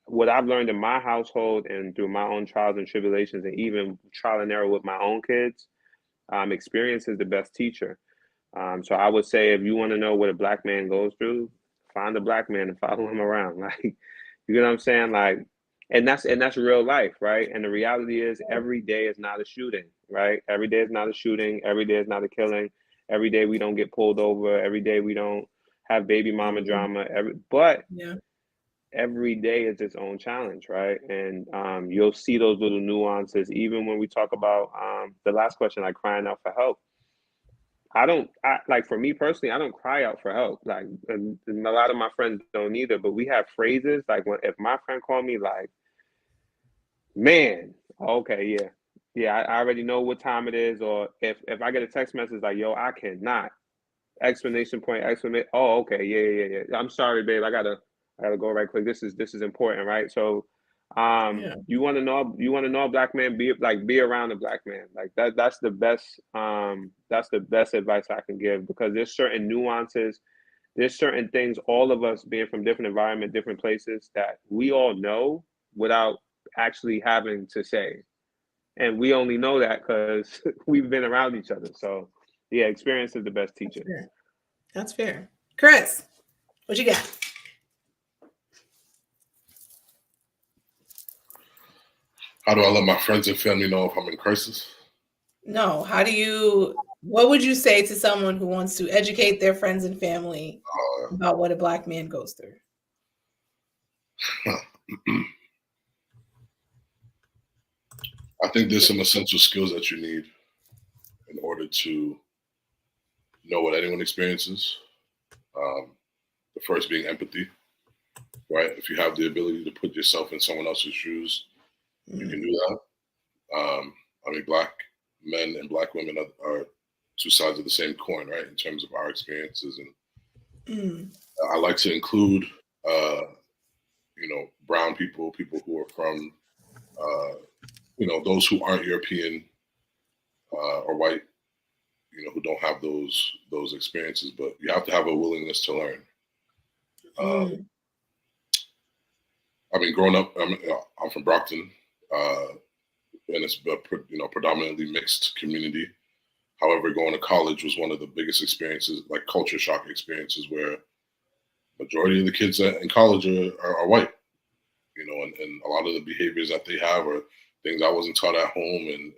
Speaker 6: What I've learned in my household and through my own trials and tribulations, and even trial and error with my own kids, experience is the best teacher. So I would say, if you want to know what a Black man goes through, find a Black man and follow him around. Like, you know what I'm saying? Like, and that's real life, right? And the reality is, every day is not a shooting, right? Every day is not a shooting. Every day is not a killing. Every day we don't get pulled over. Every day we don't have baby mama drama. Every day is its own challenge, right? And you'll see those little nuances, even when we talk about the last question, like crying out for help. like for me personally, I don't cry out for help. Like, and a lot of my friends don't either. But we have phrases like if my friend called me like, "Man, okay, yeah, I already know what time it is," or if I get a text message like, "Yo, I cannot," exclamation point, exclamation. Oh, okay, yeah. I'm sorry, babe. I gotta go right quick. This is important, right? So,
Speaker 1: Yeah.
Speaker 6: you want to know a black man, be around a black man. Like that's the best advice I can give, because there's certain nuances, there's certain things, all of us being from different environment, different places, that we all know without actually having to say, and we only know that because we've been around each other. So yeah, experience is the best teacher.
Speaker 1: Fair. That's fair. Chris, what you got?
Speaker 4: How do I let my friends and family know if I'm in crisis?
Speaker 1: No, what would you say to someone who wants to educate their friends and family about what a black man goes through?
Speaker 4: I think there's some essential skills that you need in order to know what anyone experiences. The first being empathy, right? If you have the ability to put yourself in someone else's shoes, you can do that. I mean, black men and black women are two sides of the same coin, right? In terms of our experiences. And I like to include, brown people who are from, those who aren't European or white, who don't have those experiences, but you have to have a willingness to learn. I mean, growing up, I'm from Brockton, and it's a predominantly mixed community. However, going to college was one of the biggest experiences, like culture shock experiences, where majority of the kids in college are white, and a lot of the behaviors that they have are things I wasn't taught at home, and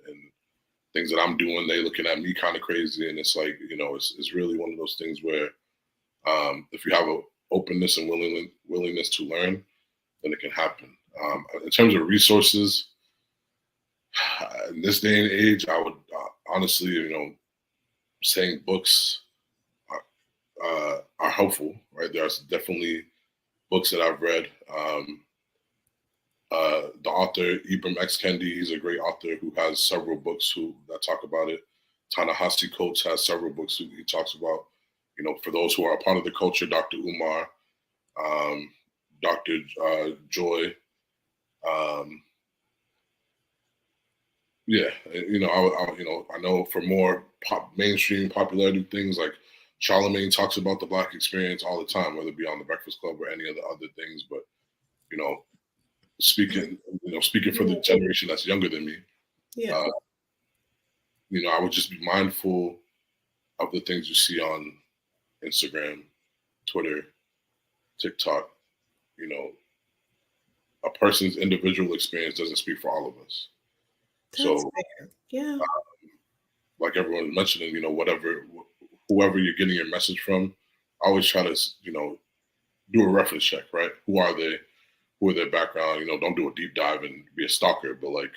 Speaker 4: things that I'm doing, they looking at me kind of crazy. And it's like, it's really one of those things where if you have an openness and willingness to learn, then it can happen. In terms of resources, in this day and age, I would honestly, saying books are helpful, right? There's definitely books that I've read. The author Ibram X. Kendi, he's a great author who has several books that talk about it. Ta-Nehisi Coates has several books he talks about, for those who are a part of the culture. Dr. Umar, Dr. Joy. I know for more mainstream popularity things, like Charlemagne talks about the Black experience all the time, whether it be on the Breakfast Club or any of the other things. But speaking for the generation that's younger than me, I would just be mindful of the things you see on Instagram, Twitter, TikTok. A person's individual experience doesn't speak for all of us.
Speaker 1: That's
Speaker 4: so
Speaker 1: fair. Yeah.
Speaker 4: Like everyone mentioning, whoever you're getting your message from, I always try to, do a reference check, right? Who are they? Who are their background? Don't do a deep dive and be a stalker, but like,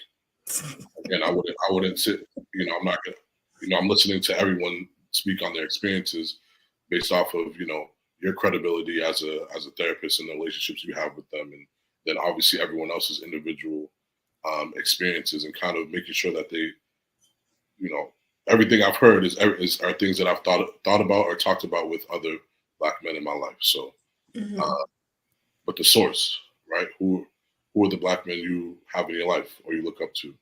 Speaker 4: again, I wouldn't sit, I'm not gonna, I'm listening to everyone speak on their experiences based off of, your credibility as a therapist and the relationships you have with them. And then obviously everyone else's individual experiences, and kind of making sure that they, everything I've heard are things that I've thought about or talked about with other Black men in my life. So, but the source, right? Who are the Black men you have in your life or you look up to?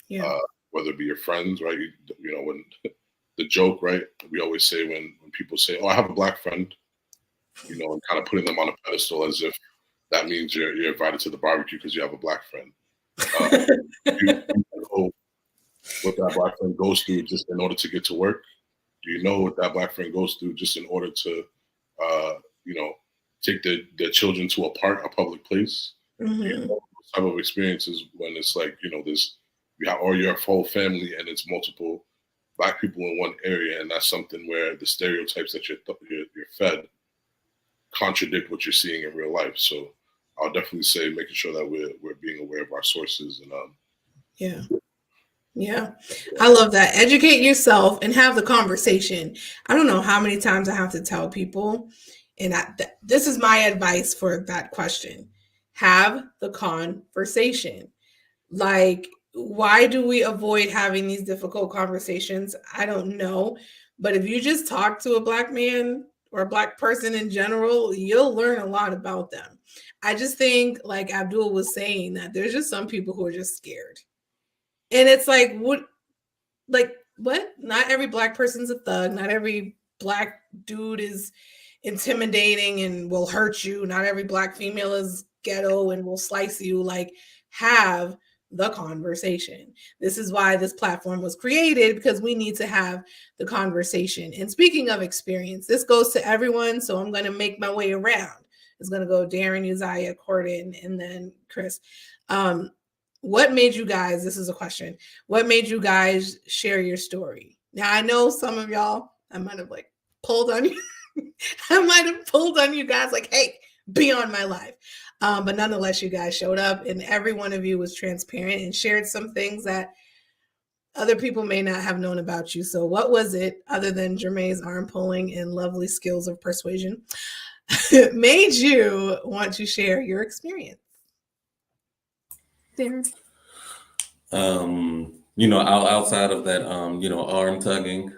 Speaker 1: Yeah.
Speaker 4: Whether it be your friends, right? When the joke, right? We always say when people say, "Oh, I have a Black friend," and kind of putting them on a pedestal as if that means you're invited to the barbecue because you have a Black friend. You know what that Black friend goes through just in order to get to work? Do you know what that Black friend goes through just in order to, take their children to a public place? Do you know those type of experiences when it's like, or your whole family and it's multiple Black people in one area, and that's something where the stereotypes that you're fed contradict what you're seeing in real life. So I'll definitely say making sure that we're being aware of our sources and
Speaker 1: Yeah, I love that. Educate yourself and have the conversation. I don't know how many times I have to tell people, and this is my advice for that question: have the conversation. Like, why do we avoid having these difficult conversations? I don't know. But if you just talk to a Black man or a Black person in general, you'll learn a lot about them. I just think, like Abdul was saying, that there's just some people who are just scared. And it's what? Not every Black person's a thug. Not every Black dude is intimidating and will hurt you. Not every Black female is ghetto and will slice you. Like, have the conversation. This is why this platform was created, because we need to have the conversation. And speaking of experience, this goes to everyone. So I'm going to make my way around. It's going to go Darren, Uzziah, Cordan, and then Chris. What made you guys, this is a question, what made you guys share your story? Now, I know some of y'all, I might have pulled on you. I might have pulled on you guys like, hey, be on my live. But nonetheless, you guys showed up, and every one of you was transparent and shared some things that other people may not have known about you. So what was it, other than Jermaine's arm pulling and lovely skills of persuasion, made you want to share your experience? Darren?
Speaker 3: Outside of that, arm tugging,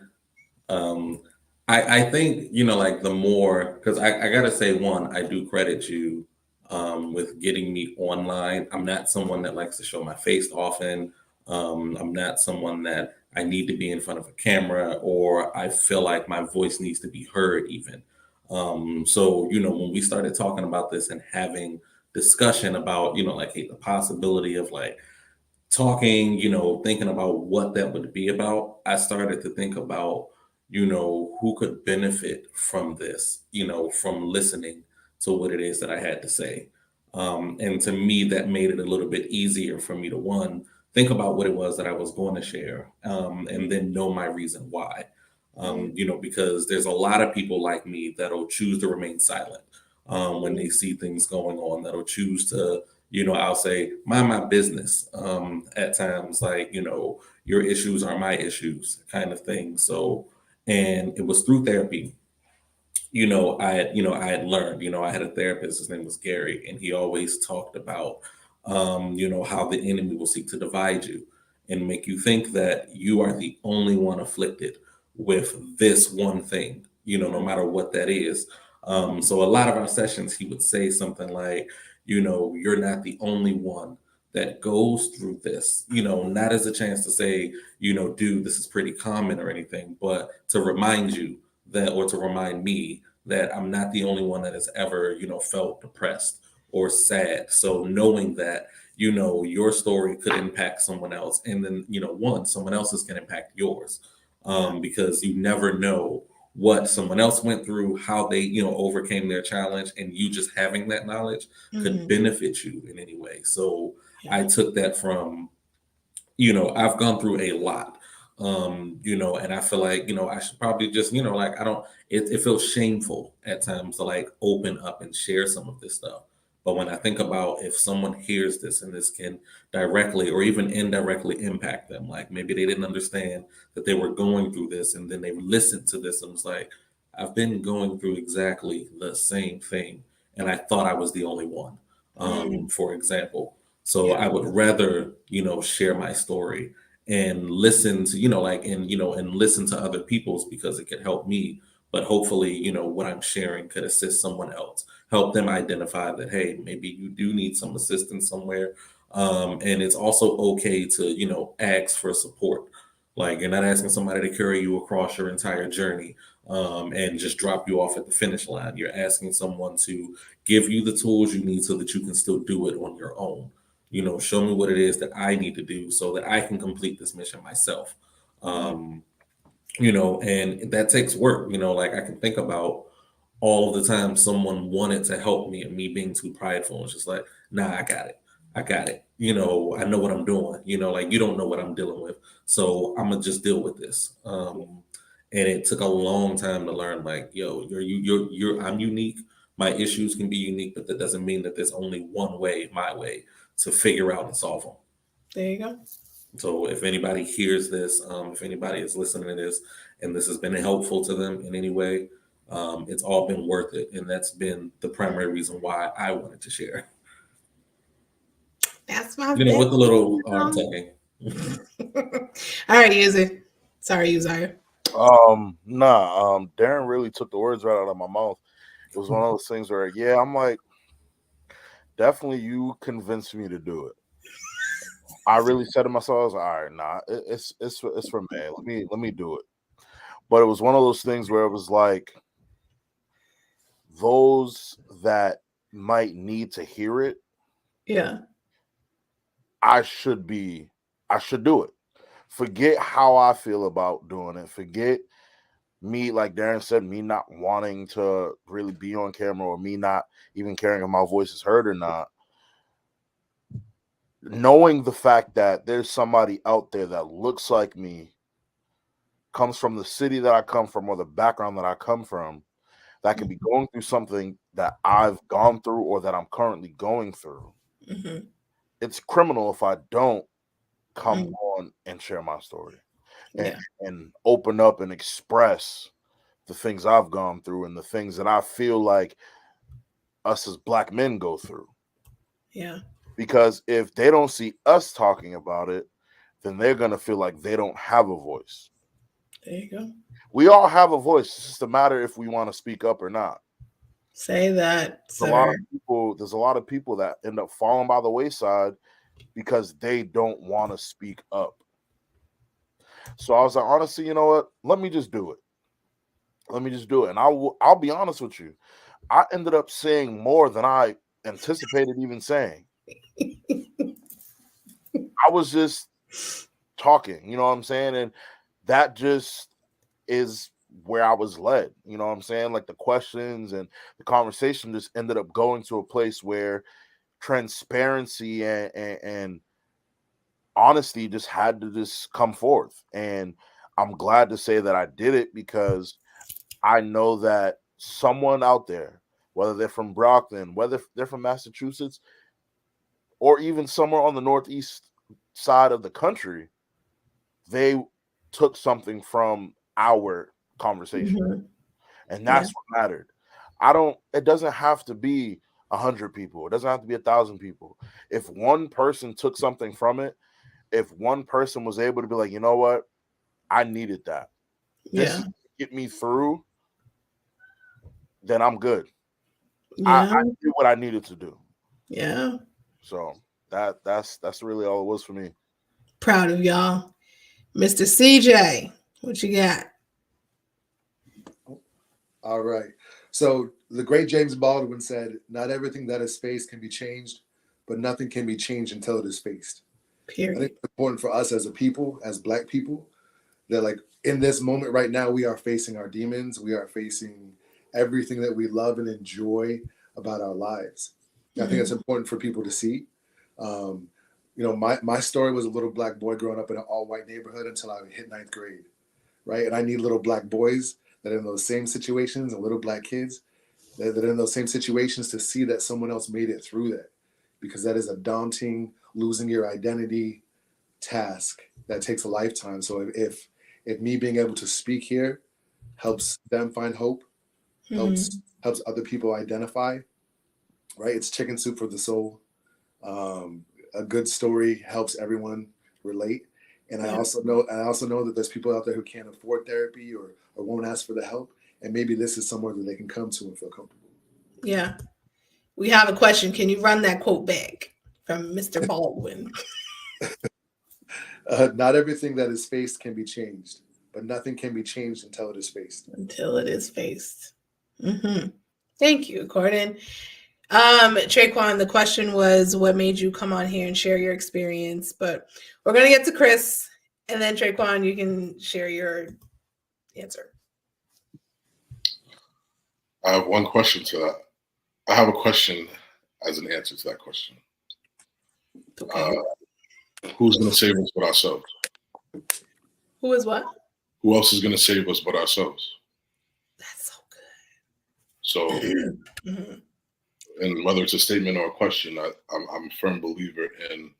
Speaker 3: I think, like the more, because I gotta say, one, I do credit you with getting me online. I'm not someone that likes to show my face often. I'm not someone that I need to be in front of a camera, or I feel like my voice needs to be heard even. So, when we started talking about this and having discussion about, the possibility of talking, thinking about what that would be about, I started to think about, who could benefit from this, from listening to what it is that I had to say. And to me, that made it a little bit easier for me to, one, think about what it was that I was going to share, and then know my reason why. Because there's a lot of people like me that'll choose to remain silent when they see things going on, that'll choose to, I'll say, mind my business at times, your issues are my issues kind of thing. So, and it was through therapy, I had learned, I had a therapist, his name was Gary, and he always talked about, how the enemy will seek to divide you and make you think that you are the only one afflicted with this one thing, no matter what that is. So a lot of our sessions, he would say something like, you're not the only one that goes through this, not as a chance to say, dude, this is pretty common or anything, but to remind you that, or to remind me that I'm not the only one that has ever, felt depressed or sad. So knowing that, your story could impact someone else, and then, someone else's can impact yours, because you never know what someone else went through, how they, overcame their challenge, and you just having that knowledge could benefit you in any way. So I took that from, I've gone through a lot, and I feel like, I should probably just, I don't, it feels shameful at times to open up and share some of this stuff. But when I think about if someone hears this and this can directly or even indirectly impact them, like maybe they didn't understand that they were going through this, and then they listened to this and was like, I've been going through exactly the same thing, and I thought I was the only one, for example. So I would rather, share my story and listen to, and listen to other people's, because it could help me. But hopefully, what I'm sharing could assist someone else, help them identify that, hey, maybe you do need some assistance somewhere. And it's also okay to, ask for support. Like, you're not asking somebody to carry you across your entire journey, and just drop you off at the finish line. You're asking someone to give you the tools you need so that you can still do it on your own. Show me what it is that I need to do so that I can complete this mission myself. And that takes work. I can think about all of the time someone wanted to help me and me being too prideful. It's just like, nah, I got it. I got it. I know what I'm doing. You don't know what I'm dealing with. So I'm gonna just deal with this. And it took a long time to learn, I'm unique. My issues can be unique, but that doesn't mean that there's only one way, my way, to figure out and solve them.
Speaker 1: There you go.
Speaker 3: So if anybody hears this, if anybody is listening to this, and this has been helpful to them in any way, it's all been worth it, and that's been the primary reason why I wanted to share.
Speaker 1: That's my
Speaker 3: You know, with the little arm
Speaker 1: favorite.
Speaker 3: tugging.
Speaker 1: All right, Uzziah. Sorry, Uzziah.
Speaker 5: Darren really took the words right out of my mouth. It was one of those things where, yeah, I'm like, definitely you convinced me to do it. I really said to myself, I was like, all right, nah, it's for me. Let me do it. But it was one of those things where it was like, those that might need to hear it,
Speaker 1: Yeah.
Speaker 5: I should do it. Forget how I feel about doing it. Forget me, like Darren said, me not wanting to really be on camera, or me not even caring if my voice is heard or not. Knowing the fact that there's somebody out there that looks like me, comes from the city that I come from or the background that I come from, that could be going through something that I've gone through or that I'm currently going through.
Speaker 1: Mm-hmm.
Speaker 5: It's criminal if I don't come on and share my story and open up and express the things I've gone through and the things that I feel like us as Black men go through.
Speaker 1: Yeah.
Speaker 5: Because if they don't see us talking about it, then they're going to feel like they don't have a voice.
Speaker 1: There you go.
Speaker 5: We all have a voice. It's just a matter if we want to speak up or not.
Speaker 1: Say that,
Speaker 5: There's
Speaker 1: sir.
Speaker 5: a lot of people that end up falling by the wayside because they don't want to speak up. So I was like, honestly, you know what? Let me just do it. And I'll be honest with you. I ended up saying more than I anticipated even saying. I was just talking, you know what I'm saying? And that just is where I was led, you know what I'm saying? Like the questions and the conversation just ended up going to a place where transparency and honesty just had to just come forth. And I'm glad to say that I did it, because I know that someone out there, whether they're from Brockton, whether they're from Massachusetts, or even somewhere on the northeast side of the country, they took something from our conversation.
Speaker 1: Mm-hmm.
Speaker 5: And that's what mattered. It doesn't have to be 100 people. It doesn't have to be 1,000 people. If one person took something from it, if one person was able to be like, you know what, I needed that. This get me through, then I'm good.
Speaker 1: Yeah.
Speaker 5: I did what I needed to do.
Speaker 1: Yeah.
Speaker 5: So that's really all it was for me.
Speaker 1: Proud of y'all. Mr. CJ, what you got?
Speaker 2: All right. So the great James Baldwin said, not everything that is faced can be changed, but nothing can be changed until it is faced.
Speaker 1: Period.
Speaker 2: I think it's important for us as a people, as Black people, that like in this moment right now, we are facing our demons. We are facing everything that we love and enjoy about our lives. I think it's important for people to see. You know, my story was a little Black boy growing up in an all-white neighborhood until I hit 9th grade, right? And I need little Black boys that are in those same situations, and little Black kids that are in those same situations, to see that someone else made it through that, because that is a daunting, losing your identity task that takes a lifetime. So if me being able to speak here helps them find hope, helps other people identify, right? It's chicken soup for the soul. A good story helps everyone relate. And I also know that there's people out there who can't afford therapy or won't ask for the help. And maybe this is somewhere that they can come to and feel comfortable.
Speaker 1: Yeah. We have a question. Can you run that quote back from Mr. Baldwin?
Speaker 2: Not everything that is faced can be changed, but nothing can be changed until it is faced.
Speaker 1: Until it is faced. Thank you, Cordan. Traquan, the question was, what made you come on here and share your experience? But we're going to get to Chris, and then Traquan, you can share your answer.
Speaker 4: I have one question to that. I have a question as an answer to that question.
Speaker 1: Okay.
Speaker 4: Who's going to save us but ourselves?
Speaker 1: Who is what?
Speaker 4: Who else is going to save us but ourselves?
Speaker 1: That's so
Speaker 4: good. So, and whether it's a statement or a question, I'm a firm believer in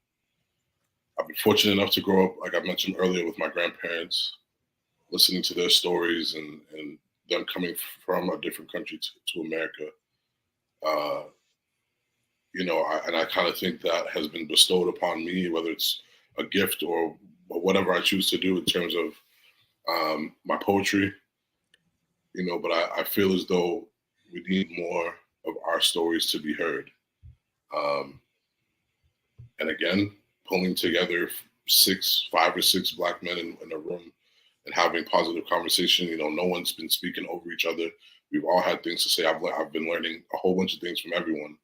Speaker 4: I've been fortunate enough to grow up, like I mentioned earlier, with my grandparents, listening to their stories and them coming from a different country to America. I kind of think that has been bestowed upon me, whether it's a gift or whatever I choose to do in terms of my poetry. But I feel as though we need more of our stories to be heard. And again, pulling together 5 or 6 Black men in a room and having positive conversation. No one's been speaking over each other. We've all had things to say. I've been learning a whole bunch of things from everyone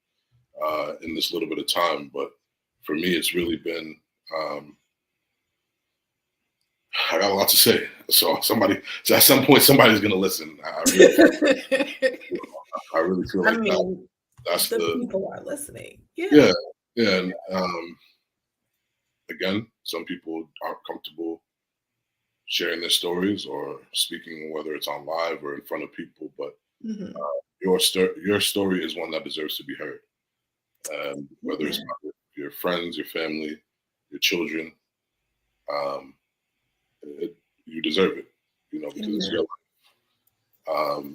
Speaker 4: in this little bit of time. But for me, it's really been, I got a lot to say. So at some point, somebody's going to listen. I really feel like that's
Speaker 1: the people are listening.
Speaker 4: Yeah. And again, some people aren't comfortable sharing their stories or speaking, whether it's on live or in front of people. But your story is one that deserves to be heard. Whether it's your friends, your family, your children, you deserve it. Because it's your life.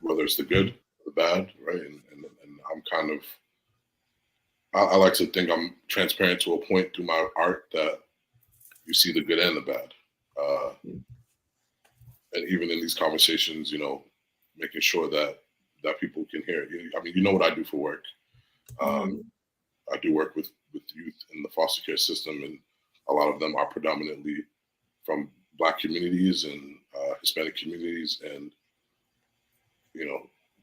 Speaker 4: Whether it's the good, or the bad, right? And I'm kind of, I like to think I'm transparent to a point through my art that you see the good and the bad. And even in these conversations, making sure that people can hear it. I mean, what I do for work. I do work with youth in the foster care system, and a lot of them are predominantly from Black communities and Hispanic communities, and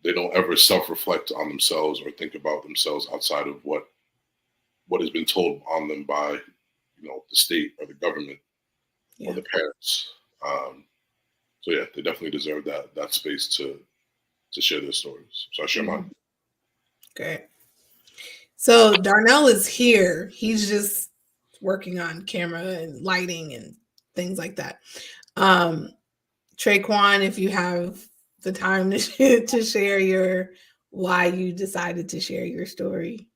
Speaker 4: they don't ever self-reflect on themselves or think about themselves outside of what has been told on them by the state or the government or the parents. So yeah, they definitely deserve that space to share their stories. So I share mine.
Speaker 1: Great. So Darnel is here. He's just working on camera and lighting and things like that. Traquan, if you have the time to share why you decided to share your story.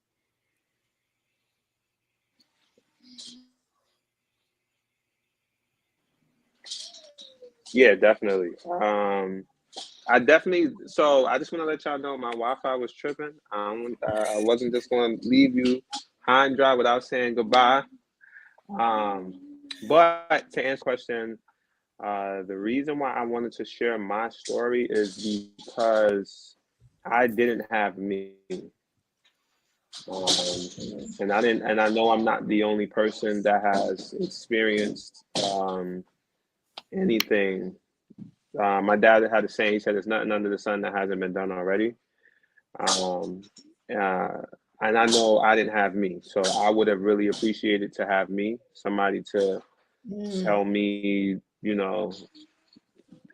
Speaker 6: Yeah, definitely. So I just want to let y'all know my Wi-Fi was tripping. I wasn't just going to leave you high and dry without saying goodbye. But to answer the question, the reason why I wanted to share my story is because I didn't have me. And I know I'm not the only person that has experienced anything. My dad had a saying. He said, "There's nothing under the sun that hasn't been done already." And I know I didn't have me, so I would have really appreciated to have somebody to tell me,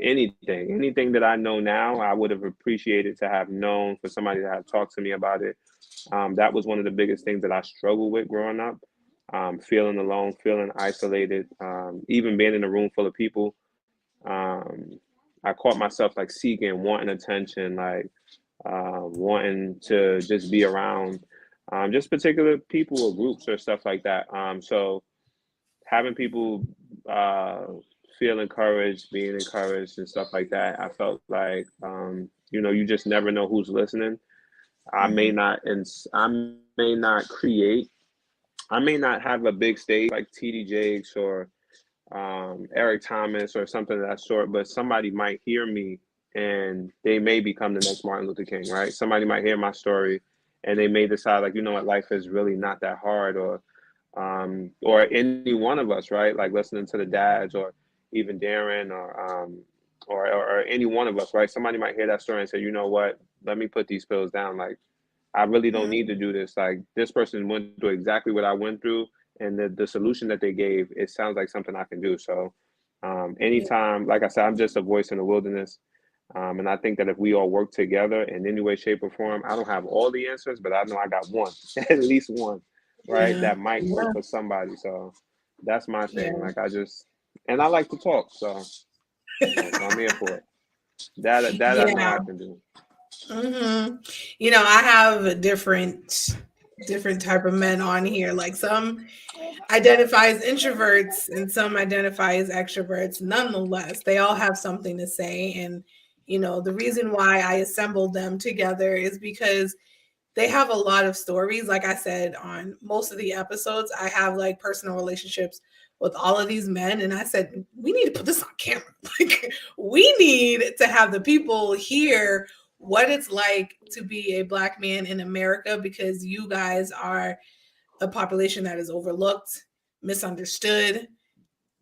Speaker 6: anything that I know now. I would have appreciated to have known, for somebody to have talked to me about it. That was one of the biggest things that I struggled with growing up, feeling alone, feeling isolated, even being in a room full of people. I caught myself seeking, wanting attention, wanting to just be around just particular people or groups or stuff like that. So having people feel encouraged, being encouraged and stuff like that, I felt like, you just never know who's listening. I may not have a big stage like TD Jakes or Eric Thomas or something of that sort, but somebody might hear me and they may become the next Martin Luther King, right? Somebody might hear my story and they may decide life is really not that hard, or any one of us, right? Like listening to the dads or even Darren or any one of us, right? Somebody might hear that story and say, you know what, let me put these pills down. I really don't need to do this. This person went through exactly what I went through, and the solution that they gave, it sounds like something I can do. So anytime, like I said, I'm just a voice in the wilderness. And I think that if we all work together in any way, shape, or form, I don't have all the answers, but I know I got one, at least one, right? That might work for somebody. So that's my thing. And I like to talk. So, I'm here for it. That I know I can do.
Speaker 1: I have a different different type of men on here. Like some identify as introverts and some identify as extroverts. Nonetheless, they all have something to say. And, you know, the reason why I assembled them together is because they have a lot of stories. Like I said, on most of the episodes, I have like personal relationships with all of these men. And I said, we need to put this on camera. Like, we need to have the people hear what it's like to be a Black man in America, because you guys are a population that is overlooked, misunderstood,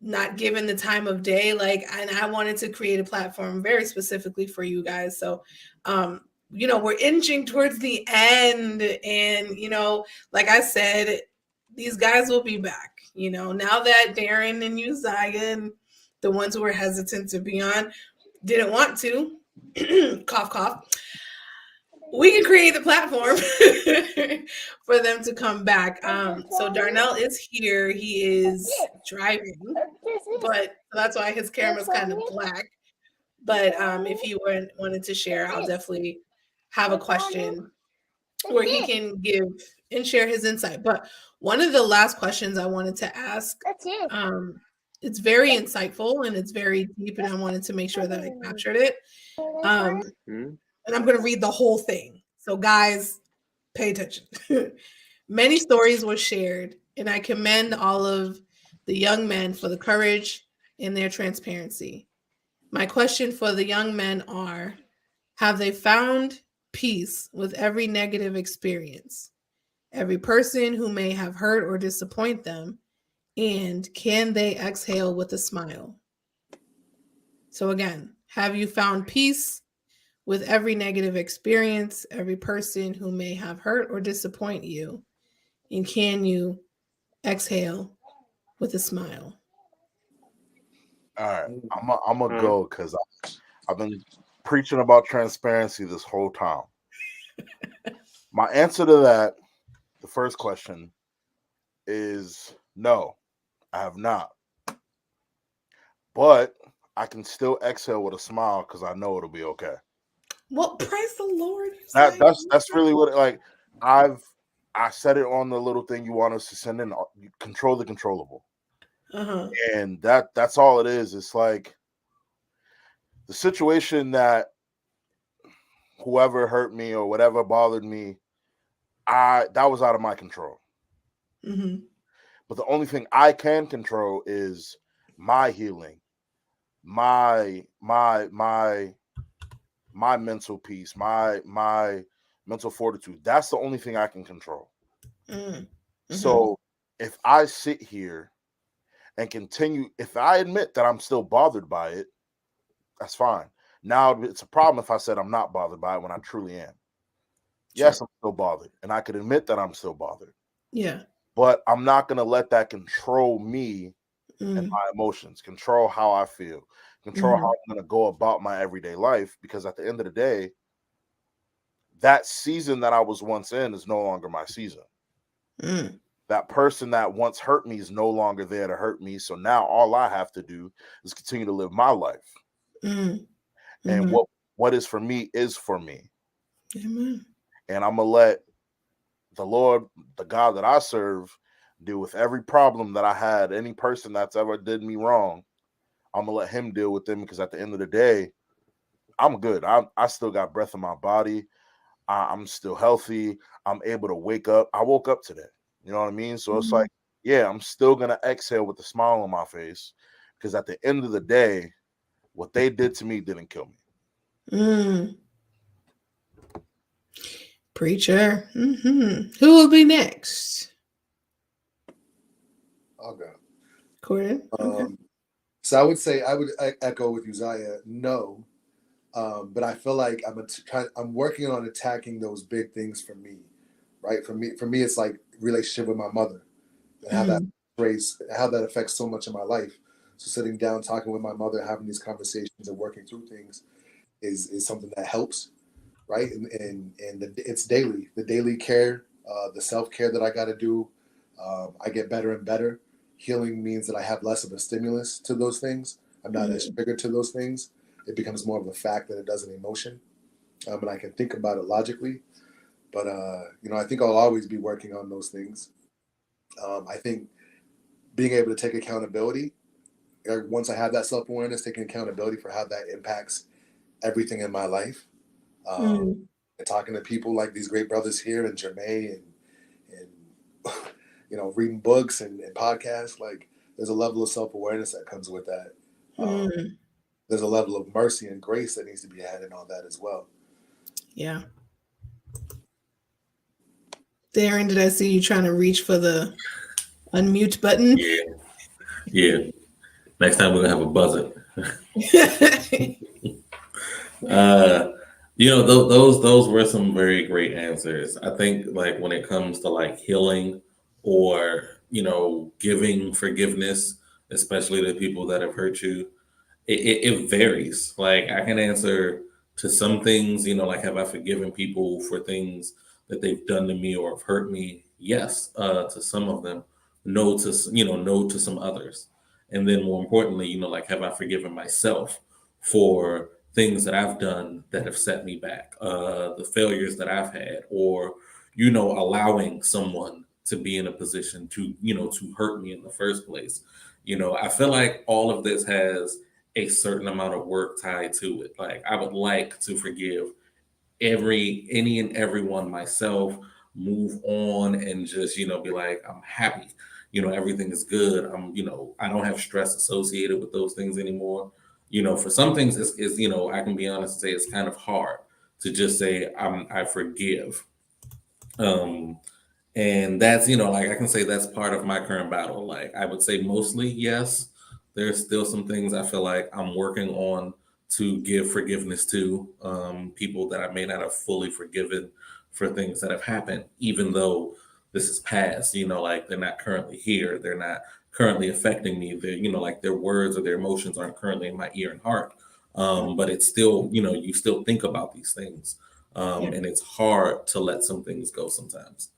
Speaker 1: not given the time of day. Like, and I wanted to create a platform very specifically for you guys. So, you know, we're inching towards the end, and, you know, like I said, these guys will be back, you know, now that Darren and Uzziah and the ones who were hesitant to be on didn't want to, cough, cough, we can create the platform for them to come back. So Darnel is here. He is driving, but that's why his camera's kind of black. But if he wanted to share, I'll definitely have a question where he can give and share his insight. But one of the last questions I wanted to ask, it's very insightful and it's very deep, and I wanted to make sure that I captured it. And I'm going to read the whole thing. So guys, pay attention. Many stories were shared, and I commend all of the young men for the courage and their transparency. My question for the young men are, have they found peace with every negative experience, every person who may have hurt or disappoint them, and can they exhale with a smile? So again, have you found peace with every negative experience, every person who may have hurt or disappoint you, and can you exhale with a smile?
Speaker 5: All right, I'm gonna go because I've been preaching about transparency this whole time. My answer to that, the first question, is no, I have not. But I can still exhale with a smile because I know it'll be okay.
Speaker 1: Well, praise the Lord.
Speaker 5: That's really what, like, I said it on the little thing you want us to send in. You control the controllable. And that's all it is. It's like the situation that whoever hurt me or whatever bothered me, that was out of my control. But the only thing I can control is my healing, my mental peace, my mental fortitude. That's the only thing I can control. So if I sit here and continue, if I admit that I'm still bothered by it, that's fine. Now it's a problem if I said I'm not bothered by it when I truly am. Yes, I'm still bothered, and I can admit that I'm still bothered.
Speaker 1: Yeah.
Speaker 5: But I'm not going to let that control me and my emotions, control how I feel, control how I'm going to go about my everyday life, because at the end of the day, that season that I was once in is no longer my season. That person that once hurt me is no longer there to hurt me. So now all I have to do is continue to live my life. And what is for me is for me.
Speaker 1: Amen.
Speaker 5: And I'm going to let the Lord, the God that I serve, deal with every problem that I had. Any person that's ever did me wrong, I'm going to let him deal with them, because at the end of the day, I'm good. I still got breath in my body. I'm still healthy. I'm able to wake up. I woke up today. You know what I mean? So it's like, yeah, I'm still going to exhale with a smile on my face, because at the end of the day, what they did to me didn't kill me.
Speaker 1: Preacher. Who will be next?
Speaker 2: I'll go.
Speaker 1: Cordan. Okay.
Speaker 2: So I would say, I would echo with Uzziah, no. But I feel like I'm working on attacking those big things for me, right? For me, it's like relationship with my mother, and how that affects so much of my life. So sitting down, talking with my mother, having these conversations and working through things is something that helps, right? And it's daily, the daily care, the self-care that I got to do. I get better and better. Healing means that I have less of a stimulus to those things. I'm not as triggered to those things. It becomes more of a fact than it does an emotion. And I can think about it logically. But I think I'll always be working on those things. I think being able to take accountability, once I have that self-awareness, taking accountability for how that impacts everything in my life, and talking to people like these great brothers here and Jermaine and reading books and podcasts, like there's a level of self-awareness that comes with that. There's a level of mercy and grace that needs to be added on that as well.
Speaker 1: Yeah. Darren, did I see you trying to reach for the unmute button?
Speaker 3: Yeah. Next time we're gonna have a buzzer. Those were some very great answers. I think like when it comes to like healing or giving forgiveness, especially to people that have hurt you, it varies. Like I can answer to some things, like have I forgiven people for things that they've done to me or have hurt me? Yes, to some of them. No to some others. And then more importantly, like have I forgiven myself for things that I've done that have set me back, the failures that I've had, or allowing someone to be in a position to hurt me in the first place. I feel like all of this has a certain amount of work tied to it. Like I would like to forgive any and everyone, myself, move on and just be like, I'm happy, everything is good. I don't have stress associated with those things anymore. For some things it's I can be honest and say it's kind of hard to just say I forgive. And that's like I can say that's part of my current battle. Like I would say mostly yes. There's still some things I feel like I'm working on to give forgiveness to, people that I may not have fully forgiven for things that have happened, even though this is past, like they're not currently here. They're not currently affecting me. They're, like their words or their emotions aren't currently in my ear and heart. But it's still, you still think about these things. And it's hard to let some things go sometimes.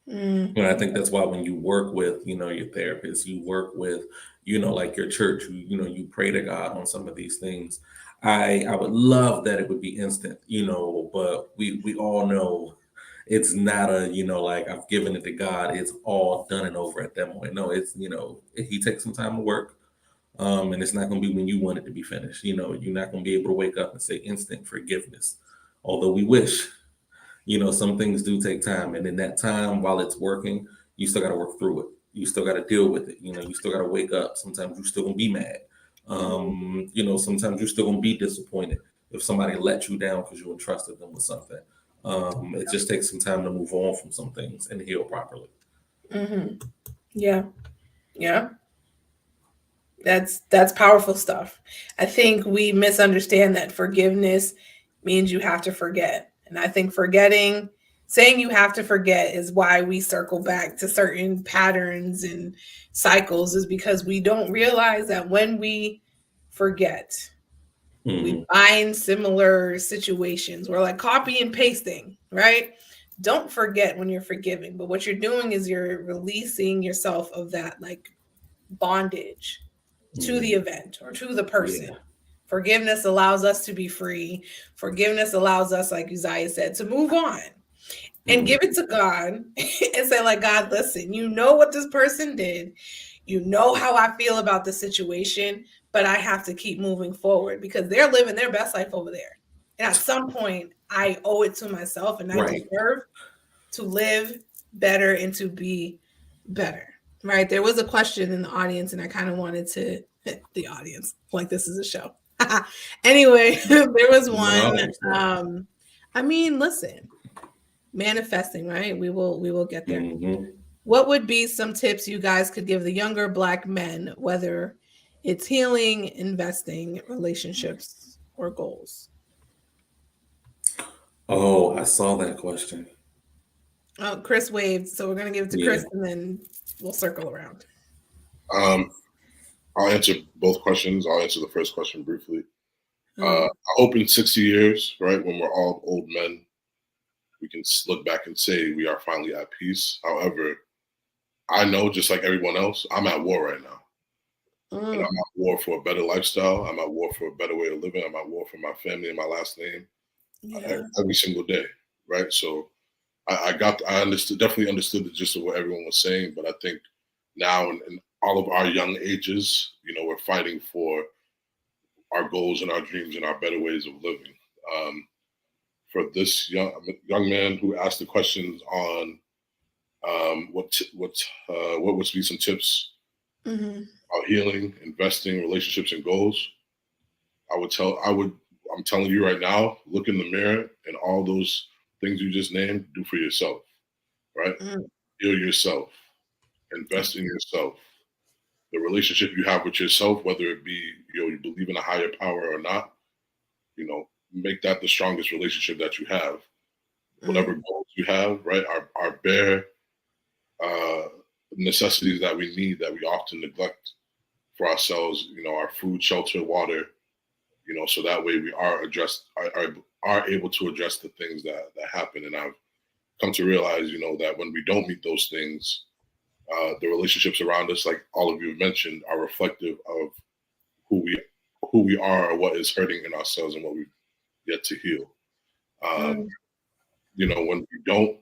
Speaker 3: And I think that's why when you work with, your therapist, you work with, like your church, you pray to God on some of these things. I would love that it would be instant, but we all know it's not a, like I've given it to God. It's all done and over at that point. No, it's, he takes some time to work. And it's not going to be when you want it to be finished. You're not going to be able to wake up and say instant forgiveness, although we wish. Some things do take time, and in that time, while it's working, you still got to work through it. You still got to deal with it. You still got to wake up. Sometimes you're still gonna be mad. Sometimes you're still gonna be disappointed if somebody let you down because you entrusted them with something. It just takes some time to move on from some things and heal properly.
Speaker 1: Yeah. That's powerful stuff. I think we misunderstand that forgiveness means you have to forget. And I think saying you have to forget is why we circle back to certain patterns and cycles, is because we don't realize that when we forget, we find similar situations. We're like copy and pasting, right? Don't forget when you're forgiving, but what you're doing is you're releasing yourself of that like bondage to the event or to the person. Yeah. Forgiveness allows us to be free. Forgiveness allows us, like Uzziah said, to move on and give it to God and say, like, God, listen, you know what this person did. You know how I feel about the situation, but I have to keep moving forward because they're living their best life over there. And at some point, I owe it to myself and I deserve to live better and to be better. Right. There was a question in the audience and I kind of wanted to the audience like this is a show. Anyway, there was one. Listen, manifesting, right? We will get there. What would be some tips you guys could give the younger Black men, whether it's healing, investing, relationships, or goals?
Speaker 3: Oh, I saw that question.
Speaker 1: Oh, Chris waved, so we're gonna give it to Chris, and then we'll circle around.
Speaker 4: I'll answer both questions. I'll answer the first question briefly. I hope in 60 years, right, when we're all old men, we can look back and say we are finally at peace. However, I know, just like everyone else, I'm at war right now. And I'm at war for a better lifestyle. I'm at war for a better way of living. I'm at war for my family and my last name every single day, right? So I definitely understood the gist of what everyone was saying, but I think now in all of our young ages, we're fighting for our goals and our dreams and our better ways of living. For this young man who asked the questions on what would be some tips about healing, investing, relationships, and goals, I'm telling you right now, look in the mirror and all those things you just named, do for yourself, right? Heal yourself, invest in yourself. The relationship you have with yourself, whether it be you believe in a higher power or not, make that the strongest relationship that you have. Whatever goals you have, right, our bare necessities that we need that we often neglect for ourselves, our food, shelter, water, so that way we are able to address the things that happen. And I've come to realize, that when we don't meet those things, the relationships around us, like all of you have mentioned, are reflective of who we are or what is hurting in ourselves and what we've yet to heal. When we don't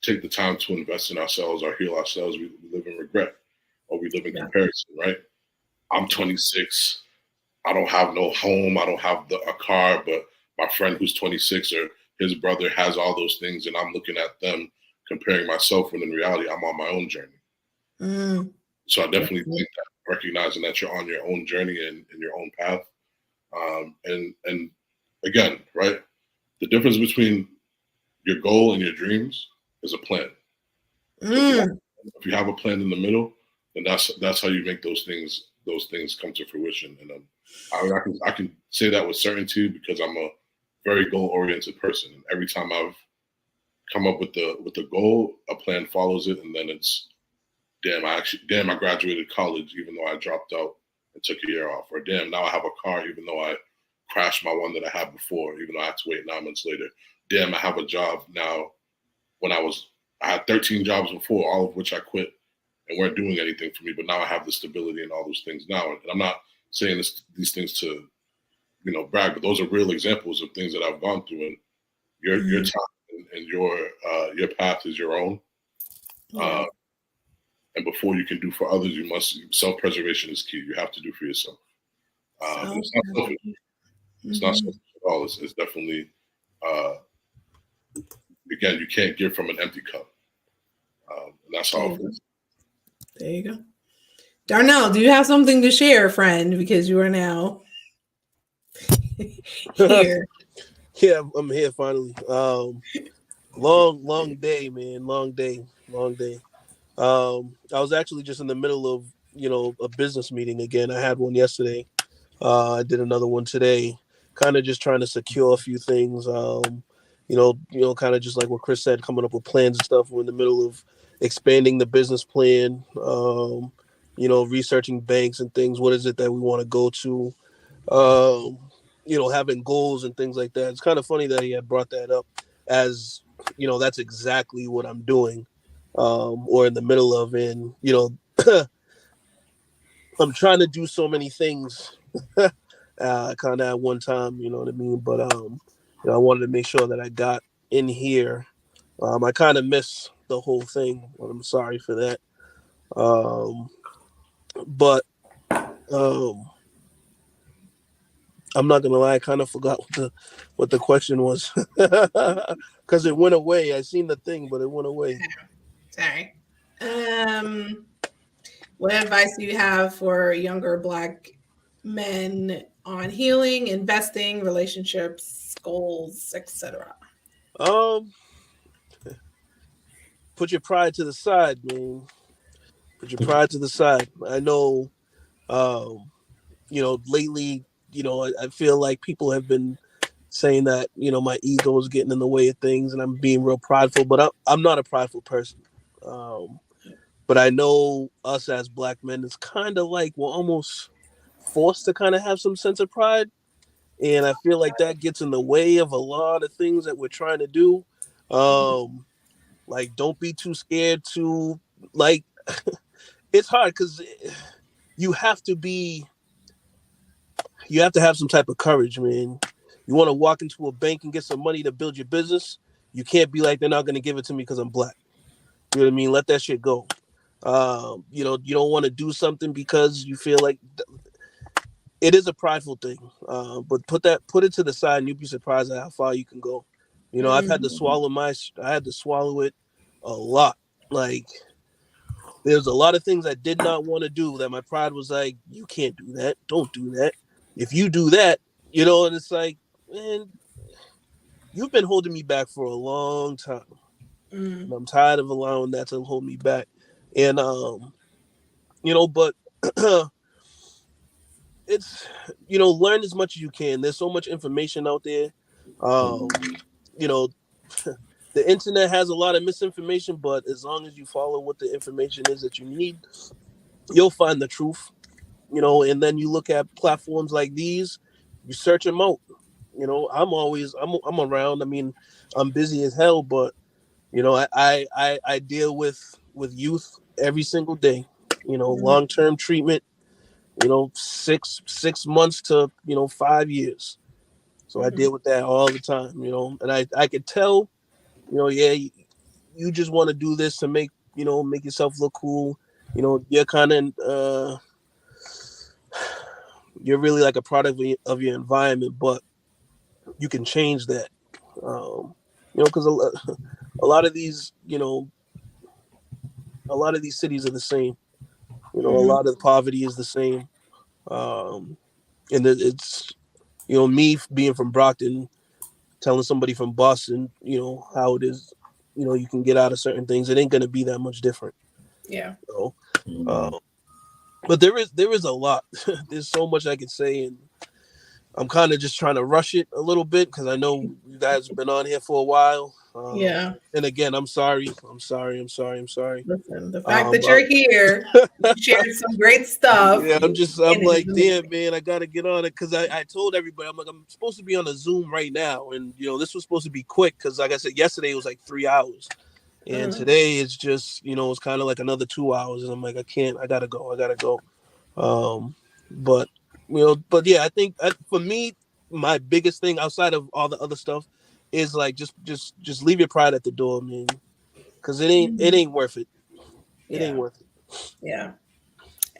Speaker 4: take the time to invest in ourselves or heal ourselves, we live in regret or we live in comparison, right? I'm 26. I don't have no home. I don't have a car, but my friend who's 26 or his brother has all those things, and I'm looking at them, comparing myself, when in reality, I'm on my own journey. So I definitely think that recognizing that you're on your own journey and in your own path. And again, right, the difference between your goal and your dreams is a plan. If you have a plan in the middle, then that's how you make those things come to fruition. And I can say that with certainty because I'm a very goal-oriented person. And every time I've come up with the goal, a plan follows it, and then it's damn, I graduated college even though I dropped out and took a year off, or damn, now I have a car even though I crashed my one that I had before, even though I had to wait 9 months later. Damn, I have a job now when I had 13 jobs before, all of which I quit and weren't doing anything for me, but now I have the stability and all those things now. And I'm not saying these things to, brag, but those are real examples of things that I've gone through. And your time and your path is your own. And before you can do for others, self-preservation is key. You have to do for yourself. It's not selfish. It's not selfish at all. It's definitely, again, you can't give from an empty cup. And that's how it feels.
Speaker 1: There you go. Darnel, do you have something to share, friend? Because you are now here.
Speaker 7: Yeah, I'm here finally. Long day, man. Long day. I was actually just in the middle of, a business meeting again. I had one yesterday. I did another one today. Kind of just trying to secure a few things. Kind of just like what Chris said, coming up with plans and stuff. We're in the middle of expanding the business plan. Researching banks and things. What is it that we want to go to? Having goals and things like that. It's kind of funny that he had brought that up as, that's exactly what I'm doing. Or in the middle of, and I'm trying to do so many things kind of at one time, you know what I mean? But I wanted to make sure that I got in here. I kind of missed the whole thing, and I'm sorry for that. But I'm not gonna lie, I kind of forgot what the question was because it went away. I seen the thing, but it went away.
Speaker 1: Sorry. What advice do you have for younger Black men on healing, investing, relationships, goals, etc.?
Speaker 7: Put your pride to the side, man. Put your pride to the side. I know, lately, I feel like people have been saying that, my ego is getting in the way of things and I'm being real prideful, but I'm not a prideful person. But I know us as Black men, it's kind of like we're almost forced to kind of have some sense of pride. And I feel like that gets in the way of a lot of things that we're trying to do. Like, don't be too scared to, like, it's hard because you have to have some type of courage, man. You want to walk into a bank and get some money to build your business, You can't be like, they're not going to give it to me because I'm black. You know what I mean? Let that shit go. You know, you don't want to do something because you feel like it is a prideful thing. But put it to the side, and you'd be surprised at how far you can go. You know, I've had to swallow it a lot. Like, there's a lot of things I did not want to do that my pride was like, you can't do that. Don't do that. If you do that, you know, and it's like, man, you've been holding me back for a long time. And I'm tired of allowing that to hold me back. And, you know, but it's, you know, learn as much as you can. There's so much information out there. You know, the internet has a lot of misinformation, but as long as you follow what the information is that you need, you'll find the truth. You know, and then you look at platforms like these, you search them out. You know, I'm around. I mean, I'm busy as hell, but you know, I deal with youth every single day. You know, long-term treatment. You know, six months to 5 years. So I deal with that all the time. You know, and I could tell, you know, yeah, you just want to do this to make yourself look cool. You know, you're kind of you're really like a product of your environment, but you can change that. You know, because a lot of these, you know, a lot of these cities are the same. You know, a lot of poverty is the same. And it's, you know, me being from Brockton, telling somebody from Boston, you know, how it is, you know, you can get out of certain things. It ain't going to be that much different.
Speaker 1: Yeah.
Speaker 7: You know? But there is a lot. There's so much I could say, and I'm kind of just trying to rush it a little bit because I know you guys have been on here for a while.
Speaker 1: Yeah.
Speaker 7: And again, I'm sorry.
Speaker 1: Listen, the fact that you're here, you shared some great stuff.
Speaker 7: Yeah, I'm like, damn, man, I gotta get on it because I told everybody, I'm like, I'm supposed to be on a Zoom right now, and you know, this was supposed to be quick because, like I said, yesterday it was like 3 hours, and today it's just, you know, it's kind of like another 2 hours, and I'm like, I gotta go. But you know, but yeah, I think for me, my biggest thing outside of all the other stuff is like just leave your pride at the door, man, because it ain't worth it. It ain't worth it.
Speaker 1: Yeah.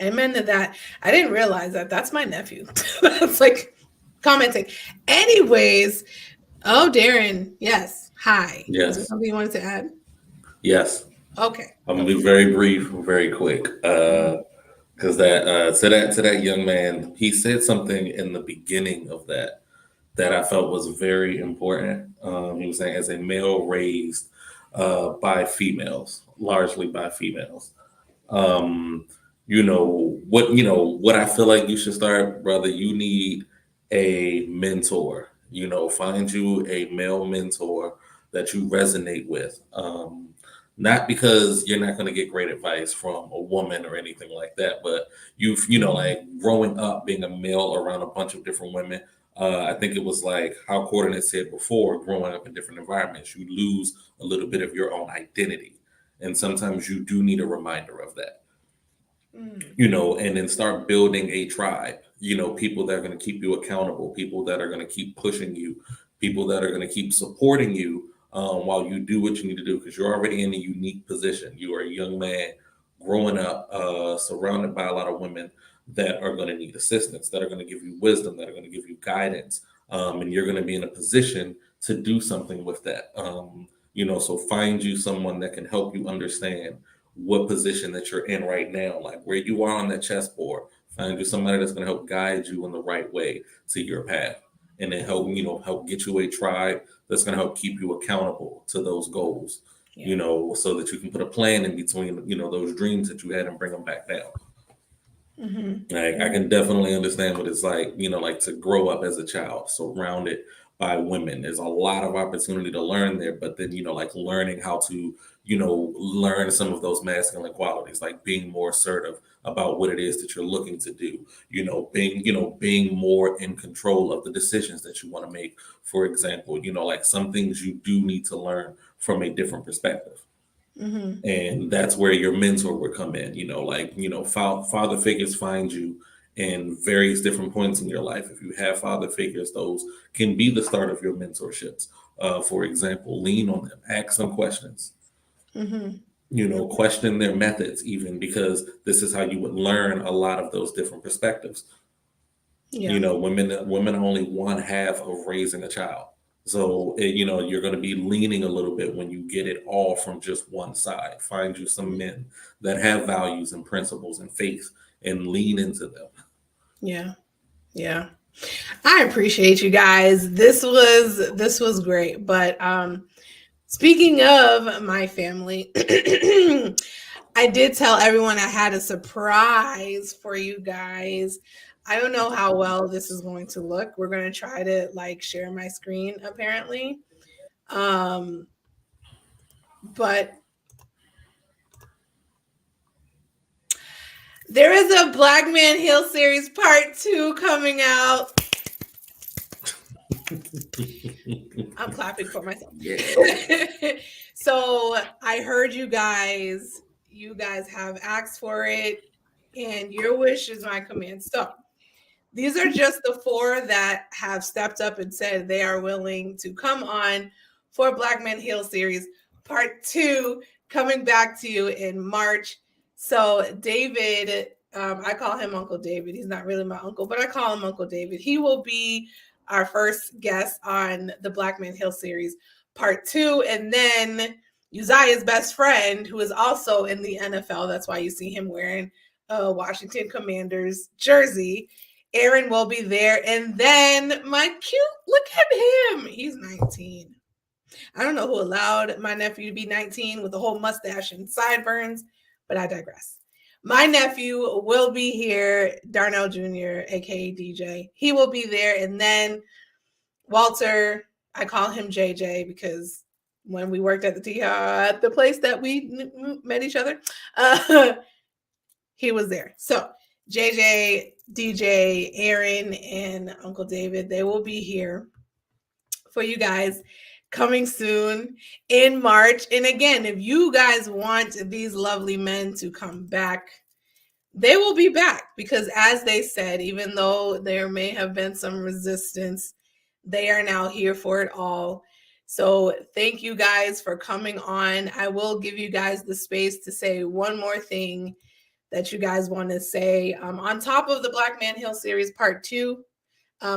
Speaker 1: Amen to that. I didn't realize that. That's my nephew. That's like commenting. Anyways, Darren, yes. Hi.
Speaker 3: Yes.
Speaker 1: Is there something you wanted to add?
Speaker 3: Yes.
Speaker 1: Okay.
Speaker 3: I'm gonna be very brief, very quick. Because to that young man, he said something in the beginning of that I felt was very important. He was saying, as a male raised by females, largely by females. You know what I feel like you should start, brother. You need a mentor. You know, find you a male mentor that you resonate with. Not because you're not going to get great advice from a woman or anything like that, but you know, like growing up being a male around a bunch of different women. I think it was like how Cordan had said before, growing up in different environments, you lose a little bit of your own identity. And sometimes you do need a reminder of that. You know, and then start building a tribe, you know, people that are going to keep you accountable, people that are going to keep pushing you, people that are going to keep supporting you while you do what you need to do, because you're already in a unique position. You are a young man growing up, surrounded by a lot of women that are going to need assistance, that are going to give you wisdom, that are going to give you guidance. And you're going to be in a position to do something with that. You know, so find you someone that can help you understand what position that you're in right now, like where you are on that chessboard. Find you somebody that's going to help guide you in the right way to your path, and then help get you a tribe that's going to help keep you accountable to those goals. Yeah. You know, so that you can put a plan in between, you know, those dreams that you had and bring them back down. Like, I can definitely understand what it's like, you know, like to grow up as a child surrounded by women. There's a lot of opportunity to learn there, but then, you know, like learning how to, you know, learn some of those masculine qualities, like being more assertive about what it is that you're looking to do, being more in control of the decisions that you want to make. For example, you know, like some things you do need to learn from a different perspective. And that's where your mentor would come in, you know, like, you know, father figures find you in various different points in your life. If you have father figures, those can be the start of your mentorships. For example, lean on them, ask them questions.
Speaker 1: Mm-hmm.
Speaker 3: Question their methods, even, because this is how you would learn a lot of those different perspectives.
Speaker 1: Yeah.
Speaker 3: Women are only one half of raising a child. So, you're going to be leaning a little bit when you get it all from just one side. Find you some men that have values and principles and faith and lean into them.
Speaker 1: Yeah. Yeah. I appreciate you guys. This was great. But speaking of my family, I did tell everyone I had a surprise for you guys. I don't know how well this is going to look. We're going to try to share my screen apparently. But there is a Black Man Hill series part 2 coming out. I'm clapping for myself.
Speaker 3: Yeah.
Speaker 1: So I heard you guys have asked for it, and your wish is my command. So these are just the 4 that have stepped up and said they are willing to come on for Black Man Hill series part 2, coming back to you in March. So David, I call him Uncle David. He's not really my uncle, but I call him Uncle David. He will be our first guest on the Black Man Hill series part 2. And then Uzziah's best friend, who is also in the NFL, that's why you see him wearing a Washington Commanders jersey, Aaron will be there. And then my cute, look at him. He's 19. I don't know who allowed my nephew to be 19 with the whole mustache and sideburns, but I digress. My nephew will be here, Darnel Jr., aka DJ. He will be there. And then Walter, I call him JJ because when we worked at the place that we met each other, he was there. So JJ, DJ, Aaron, and Uncle David, they will be here for you guys coming soon in March. And again, if you guys want these lovely men to come back, they will be back because, as they said, even though there may have been some resistance, they are now here for it all. So thank you guys for coming on. I will give you guys the space to say one more thing that you guys want to say. On top of the Black Man Hill series part 2,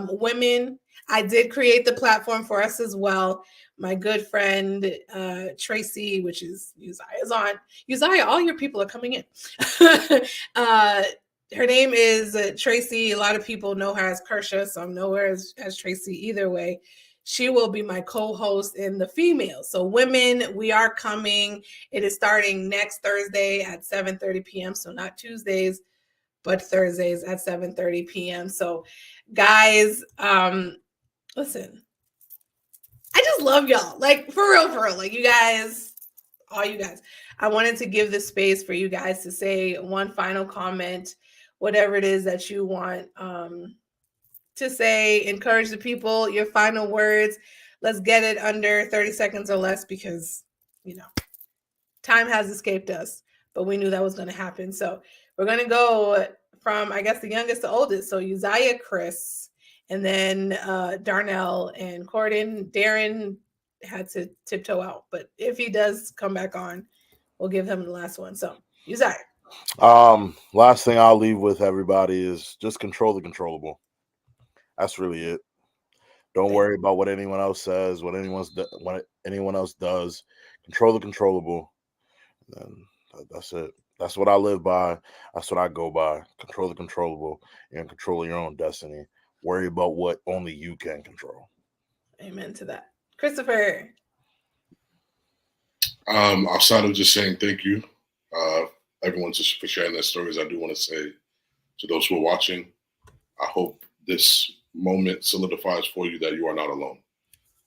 Speaker 1: women, I did create the platform for us as well. My good friend Tracy, which is Uzziah's on. Uzziah, all your people are coming in. Her name is Tracy. A lot of people know her as Kersha, so I'm nowhere as Tracy either way. She will be my co-host in the females. So women, we are coming. It is starting next Thursday at 7:30 p.m. So not Tuesdays, but Thursdays at 7:30 p.m. So guys, listen, I just love y'all. For real. You guys, all you guys. I wanted to give the space for you guys to say one final comment, whatever it is that you want to say, encourage the people, your final words. Let's get it under 30 seconds or less because, time has escaped us, but we knew that was going to happen. So we're going to go from, I guess, the youngest to oldest. So Uzziah, Chris, and then Darnel and Cordan. Darren had to tiptoe out, but if he does come back on, we'll give him the last one. So Uzziah.
Speaker 5: Last thing I'll leave with everybody is just control the controllable. That's really it. Don't worry about what anyone else says, what anyone else does. Control the controllable. And that's it. That's what I live by. That's what I go by. Control the controllable and control your own destiny. Worry about what only you can control.
Speaker 1: Amen to that. Christopher.
Speaker 4: Outside of just saying thank you, everyone, just for sharing their stories, I do want to say to those who are watching, I hope this moment solidifies for you that you are not alone,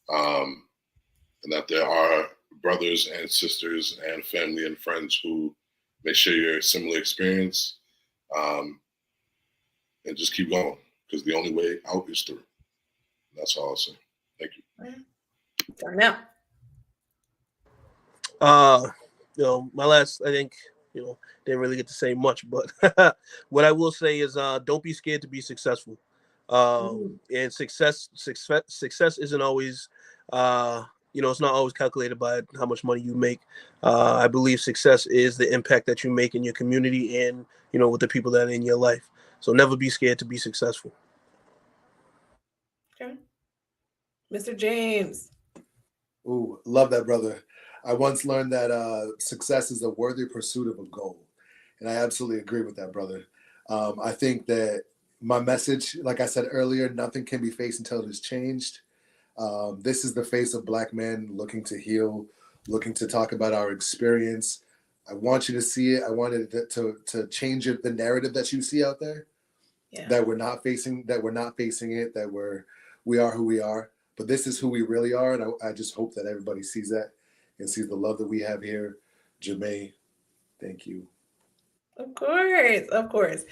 Speaker 4: and that there are brothers and sisters and family and friends who may share your similar experience, and just keep going because the only way out is through. That's all I'll say. Thank you.
Speaker 1: Darnell.
Speaker 7: My last, I think, didn't really get to say much, but what I will say is, don't be scared to be successful. And success isn't always It's not always calculated by how much money you make. I believe success is the impact that you make in your community and, with the people that are in your life. So never be scared to be successful.
Speaker 1: Okay. Mr. James.
Speaker 2: Ooh, love that, brother. I once learned that success is a worthy pursuit of a goal. And I absolutely agree with that, brother. I think that my message, like I said earlier, nothing can be faced until it is changed. This is the face of Black men looking to heal, looking to talk about our experience. I want you to see it. I wanted to change the narrative that you see out there. Yeah. That we're not facing it, that we are who we are. But this is who we really are. And I just hope that everybody sees that and sees the love that we have here. Jermaine, thank you.
Speaker 1: Of course.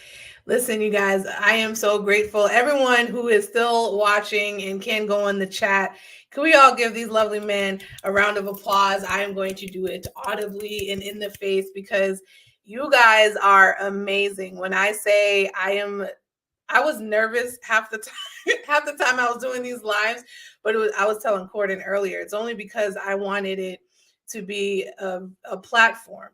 Speaker 1: Listen, you guys, I am so grateful. Everyone who is still watching and can go in the chat, can we all give these lovely men a round of applause? I am going to do it audibly and in the face because you guys are amazing. When I say I was nervous half the time I was doing these lives, but I was telling Cordan earlier, it's only because I wanted it to be a platform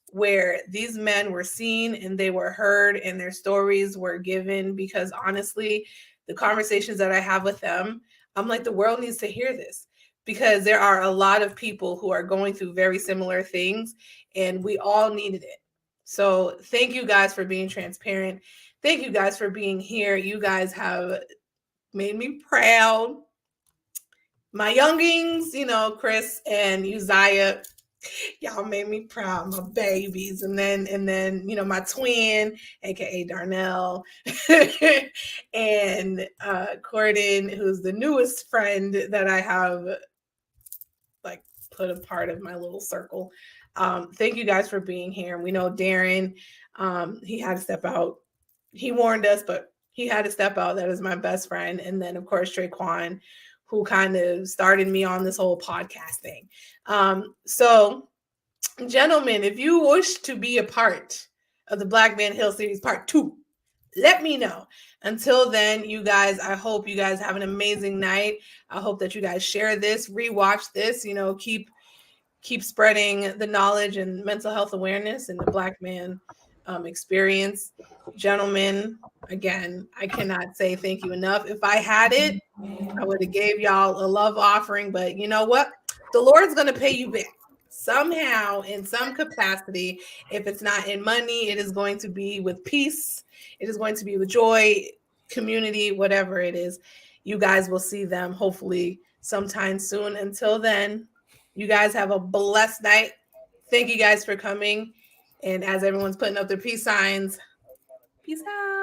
Speaker 1: where these men were seen and they were heard and their stories were given, because honestly, the conversations that I have with them, I'm like, the world needs to hear this, because there are a lot of people who are going through very similar things and we all needed it. So thank you guys for being transparent. Thank you guys for being here. You guys have made me proud. My youngings, Chris and Uzziah, y'all made me proud, my babies. And then, my twin, aka Darnel, and Cordan, who's the newest friend that I have put a part of my little circle. Thank you guys for being here. We know Darren, he had to step out. He warned us, but he had to step out. That is my best friend. And then, of course, Traquan, who kind of started me on this whole podcast thing. So, gentlemen, if you wish to be a part of the Black Man Hill series part 2, let me know. Until then, you guys, I hope you guys have an amazing night. I hope that you guys share this, rewatch this, keep spreading the knowledge and mental health awareness and the Black man experience. Gentlemen, again, I cannot say thank you enough. If I had it, I would have gave y'all a love offering, but you know what? The Lord's going to pay you back somehow in some capacity. If it's not in money, it is going to be with peace. It is going to be with joy, community, whatever it is. You guys will see them hopefully sometime soon. Until then, you guys have a blessed night. Thank you guys for coming. And as everyone's putting up their peace signs, peace out.